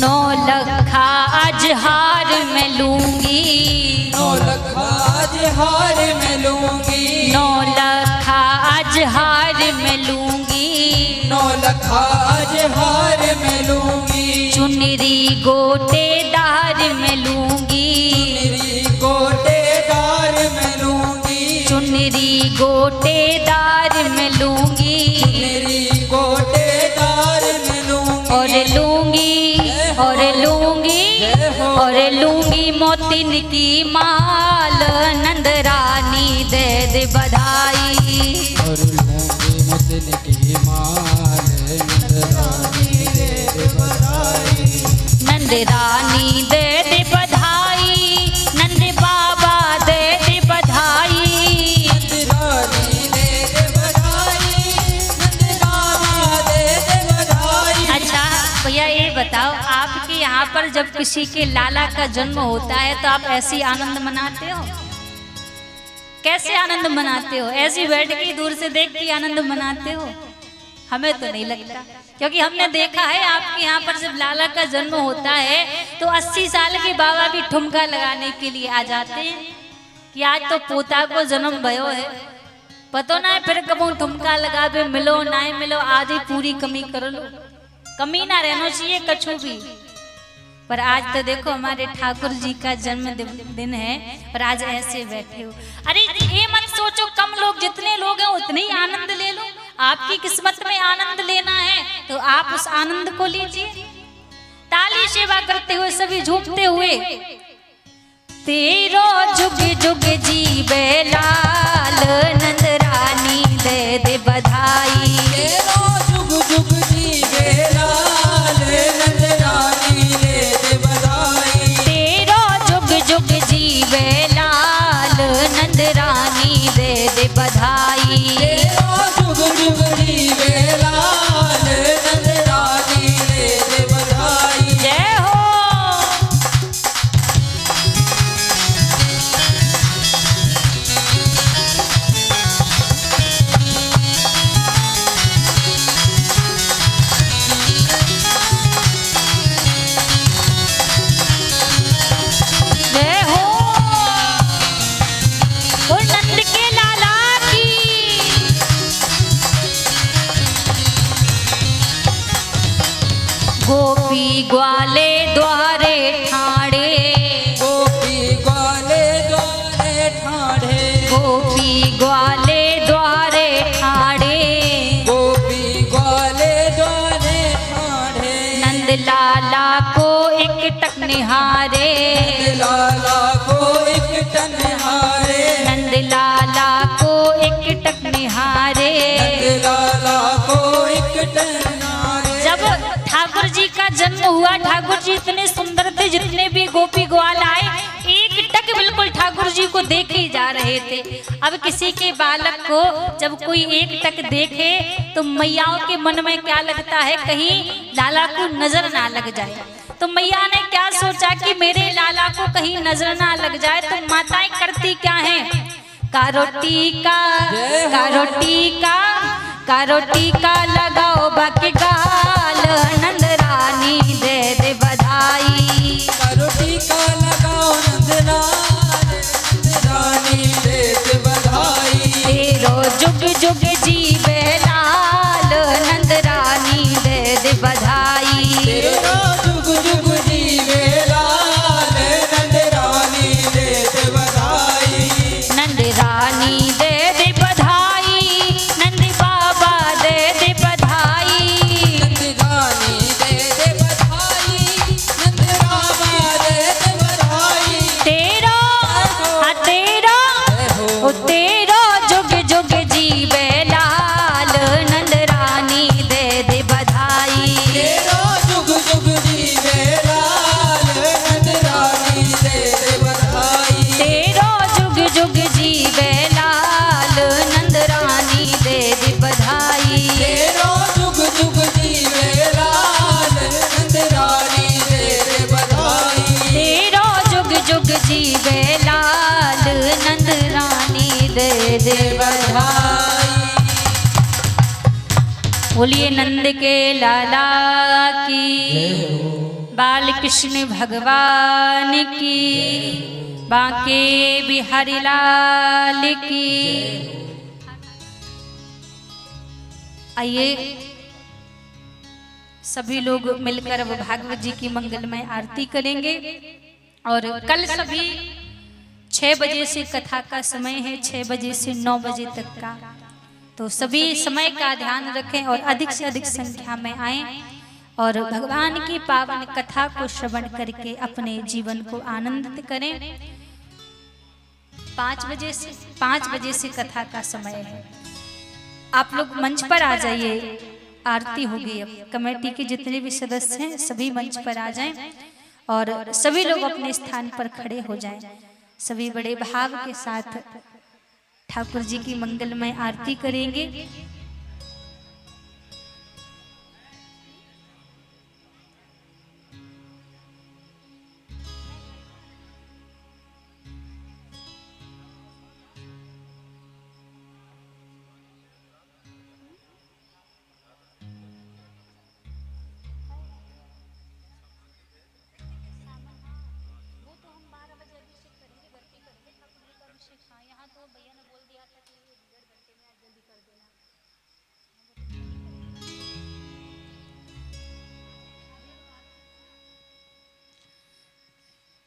नौ लखा आज हार में लूंगी। नौ लखा आज हार में लूंगी। नौ लखा आज हार हार में लूंगी, 9 लखाज हार में लूंगी, चुनरी गोटेदार में लूंगी, चुनरी गोटेदार में लूंगी, चुनरी गोटेदार में लूंगी, चुनरी गोटेदार में लूंगी, और लूंगी और लूंगी और लूंगी मोतिन की माल, नंद रानी दे दे बधाई, और लूंगी मोतिन की माल, नंद रानी दे दे बधाई, नंद रानी दे दे बधाई, नंद बाबा दे दे बधाई, नंद रानी दे दे बधाई, नंद बाबा दे दे बधाई। अच्छा भैया ये बताओ, आपके यहाँ पर जब किसी के लाला का जन्म होता है तो आप ऐसी आनंद मनाते हो? कैसे आनंद मनाते हो? ऐसी बैठ के दूर से देख के आनंद मनाते हो? हमें तो नहीं लगता, क्योंकि हमने देखा है आपके यहाँ पर जब लाला का जन्म होता है तो 80 साल के बाबा भी ठुमका लगाने के लिए आ जाते हैं कि आज तो पोता को जन्म भयो है, पतो ना है फिर कबू ठुमका लगा पे मिलो ना मिलो, आज ही पूरी कमी कर लो, कमी ना रहना चाहिए कछु भी। पर आज तो देखो हमारे ठाकुर जी का जन्म दिन है, पर आज ऐसे बैठे हो। अरे ये मत सोचो कम लोग, जितने लोग हैं उतने ही आनंद ले लो। आपकी किस्मत में आनंद लेना है तो आप उस आनंद को लीजिए। ताली सेवा करते हुए सभी झूमते हुए, तेरो जुग जुग जीवे लाल, नंद रानी दे दे बधाई, तेरो जुग जुग जीवे लाल, नंद रानी दे दे बधाई, तेरो जुग जुग जीवे लाल, नंद रानी दे दे बधाई, तेरो जुग जुग जीवे लाल, नंद रानी दे दे बधाई। जय हो। जय हो। ओ नंद के लाला की, गोपी ग्वाले द्वारे ठाणे, गोपी ग्वाले द्वारे ठाणे, गोपी ग्वाले द्वारे ठाणे, गोपी ग्वाले द्वारे ठाणे, नंद लाला को एक टक निहारे, लाला को एक टन हारे, नंद लाला को एक टक निहारे। लाला को एक टन हारे। जब ठाकुर जी का जन्म हुआ, ठाकुर जी इतने सुंदर थे, जितने भी गोपी ग्वाल आए एक टक बिल्कुल ठाकुर जी को देखे ही जा रहे थे। अब किसी के बालक को जब कोई एक टक देखे तो मैयाओं के मन में क्या लगता है, कहीं लाला को नजर ना लग जाए। तो मैया ने क्या सोचा कि मेरे लाला को कहीं नजर ना लग जाए, तो माताएं करती क्या हैं, कारोटी का लगाओ बाकी गाल, नंद रानी दे दे बधाई, रोटी का लगाओ नंद रानी दे दे बधाई, तेरो जुग जुग जीवे लाल, नंद रानी दे दे बधाई, तेरा जुग जुग जीवे लाल, नंद रानी दे दे बधाई, नंद रानी दे दे बधाई, नंद बाबा दे दे बधाई, नंद रानी दे दे बधाई, नंद बाबा दे दे बधाई, तेरा हाँ तेरा ओ तेरा जुग जुग जीवे लाल, नंद रानी दे दे बधाई, तेरा जुग जुग जीवे लाल, नंद रानी दे दे बधाई, तेरा जुग जुग जीवे लाल, नंद रानी दे दे बधाई, तेरा जुग जुग जीवे लाल, नंद रानी दे दे बधाई, तेरा जुग जुग जीवे लाल, नंद रानी दे दे बधाई। बोलिए नंद के लाला की, बाल कृष्ण भगवान की, बांके बिहारी लाल की। आइए सभी लोग मिलकर अब भागवत जी की मंगलमय आरती करेंगे। और कल सभी 6 बजे से कथा का समय है, 6 बजे से 9 बजे तक का, तो सभी समय का ध्यान रखें और अधिक से अधिक संख्या में आएं और भगवान की पावन कथा को श्रवण करके अपने जीवन को आनंदित करें। 5 बजे से कथा का समय है। आप लोग मंच पर आ जाइए, आरती होगी। अब कमेटी के जितने भी सदस्य हैं सभी मंच पर आ जाएं और सभी लोग अपने स्थान पर खड़े हो जाएं। सभी बड़े भाव के साथ ठाकुर जी की मंगलमय आरती करेंगे।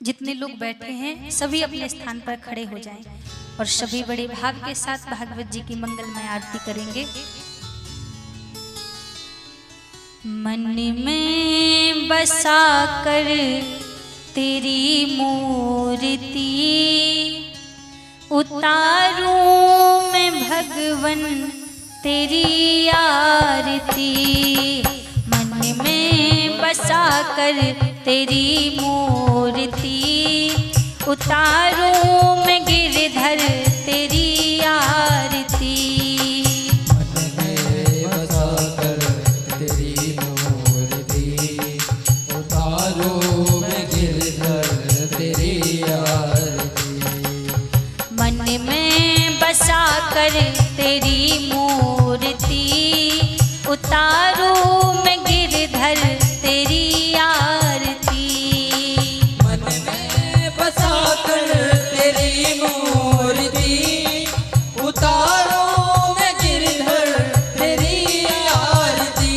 जितने लोग बैठे हैं सभी अपने स्थान पर खड़े हो जाएं और सभी बड़े भाव के साथ भागवत जी की मंगलमय आरती करेंगे। मन में बसा कर तेरी मूर्ति उतारूं मैं भगवन तेरी आरती। मन में बसा कर तेरी मूर्ति उतारूं मैं गिरधर तेरी आरती। मन में बसा कर तेरी मूर्ति उतारूं मैं गिरधर तेरी आरती। मन में बसा कर तेरी मूर्ति उतारूं मैं गिरधर तेरी आरती। मन में बसा कर तेरी मूर्ति उतारूं मैं गिरधर तेरी आरती।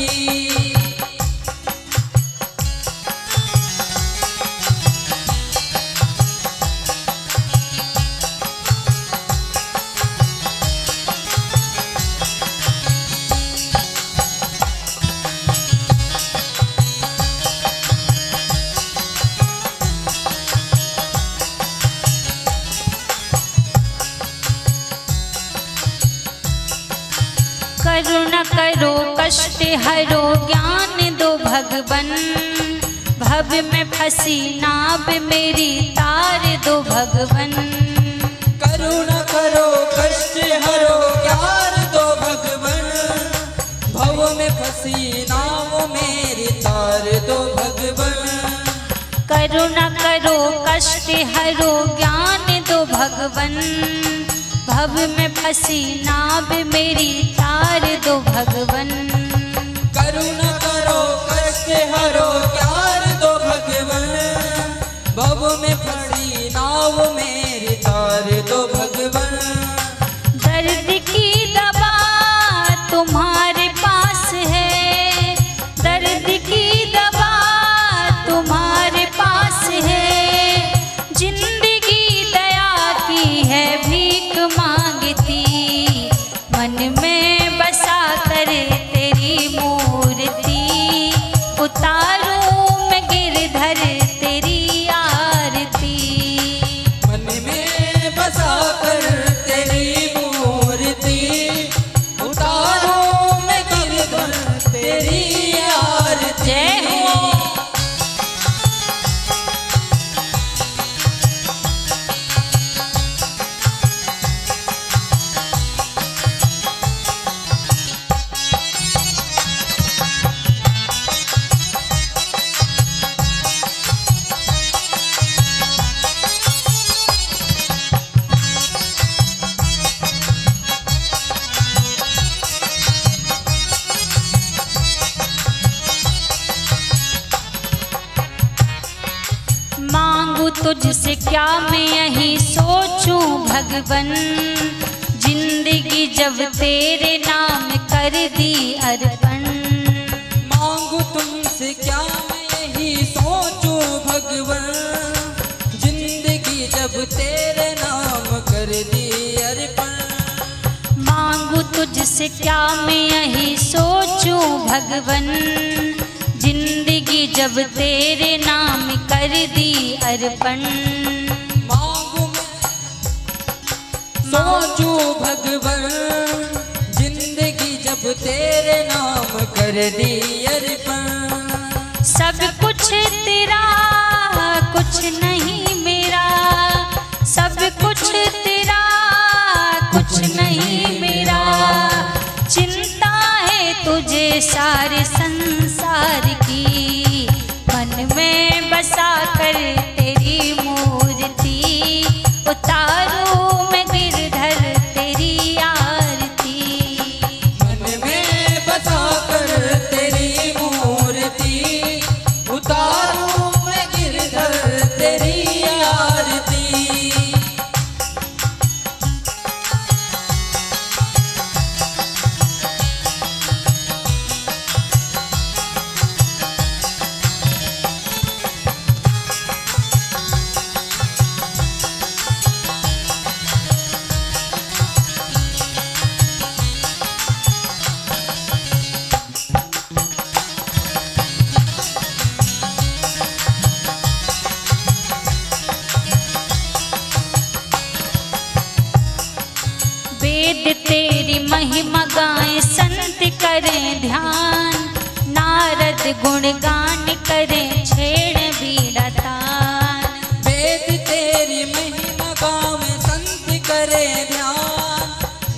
करुणा करो कष्ट हरो ज्ञान दो भगवन। भव में फंसी नाव मेरी तार दो भगवन। करुणा करो कष्ट हरो ज्ञान दो भगवन। भव में फंसी नाव मेरी तार दो भगवन। करुणा करो कष्ट हरो ज्ञान दो भगवन। भव में फंसी नाव मेरी तार दो भगवन। करुणा करो कष्ट हरो ज्ञान दो भगवन। भव में फंसी नाव मेरी तार दो भगवन। दर्द की दवा तुम्हारे पास है। दर्द की दवा तुम्हारे पास है। जिंदगी दया की है भीख मांगती। मन में बसा कर तेरी मूर्ति उतारूं मैं गिरधर तेरी आरती। मन में बसा कर तेरी मूर्ति उतारूं मैं गिरधर तेरी आरती। जय हो। मांगू तुझसे क्या मैं यही सोचूं भगवन। जिन जिंदगी जब तेरे नाम कर दी अर्पण। मांगू तुमसे क्या मैं यही सोचूं भगवान, जिंदगी जब तेरे नाम कर दी अर्पण। मांगू तुझसे क्या मैं यही सोचूं भगवन, जिंदगी जब तेरे नाम कर दी अर्पण। मांगू मैं सोचूं भगवान, जिंदगी जब तेरे नाम कर दी अर्पण। सब कुछ तेरा कुछ नहीं मेरा, सब कुछ तेरा कुछ नहीं मेरा। चिंता है तुझे सारे संसार की, मन में बसा कर तेरी मूर्ति। उतारूं मैं गिरधर तेरी आरती, मन में बसा कर तेरी मूर्ति। उतारूं मैं गिरधर तेरी आरती। वेद तेरी महिमा गाएं संत करें ध्यान, नारद गुणगान करें छेड़ बीड़ा तान। वेद तेरी महिमा गावे संत करे ध्यान,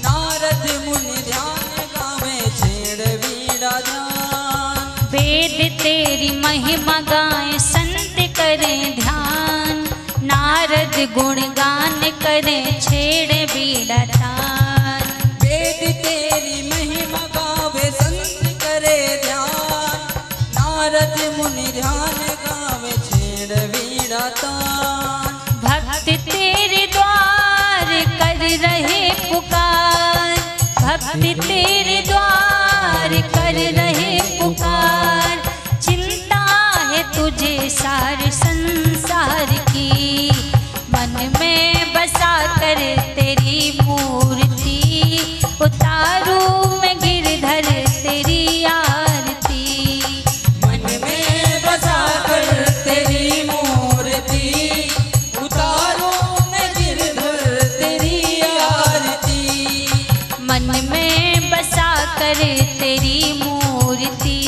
नारद मुनि ध्यान गावे छेड़ बीड़ा ध्यान। वेद तेरी महिमा गाएं संत करें ध्यान, नारद गुणगान करें छेड़ बीड़ा तान। वेद तेरी महिमा गावे संत करे ध्यान, नारद मुनि ध्यान गावे छेड़ बीड़ा तान। भक्त तेरे द्वार कर रहे पुकार, भक्त तेरे द्वार कर रहे पुकार। चिंता है तुझे सारे संसार की, मन में बसा कर तेरी मूर्ति। उतारूं मैं गिरधर तेरी आरती, मन में बसा कर तेरी मूर्ति। उतारूं मैं गिरधर तेरी आरती, मन में बसा कर तेरी मूर्ति।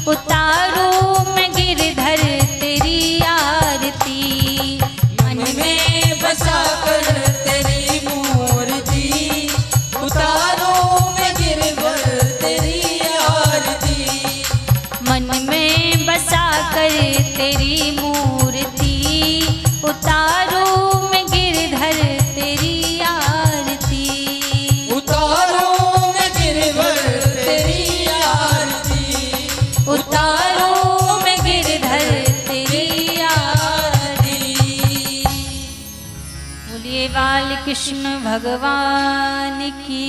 उतारूं मैं गिरधर तेरी आरती, मन में बसा कर तेरी मूर्ति। उतारूं मैं गिरधर तेरी आरती, मन में बसा कर तेरी मूर्ति। उतारूं मैं गिरधर तेरी आरती, उतारूं मैं गिरधर तेरी आरती। उतारूं मैं गिरधर तेरी आरती। बोलिए बाल कृष्ण भगवान की।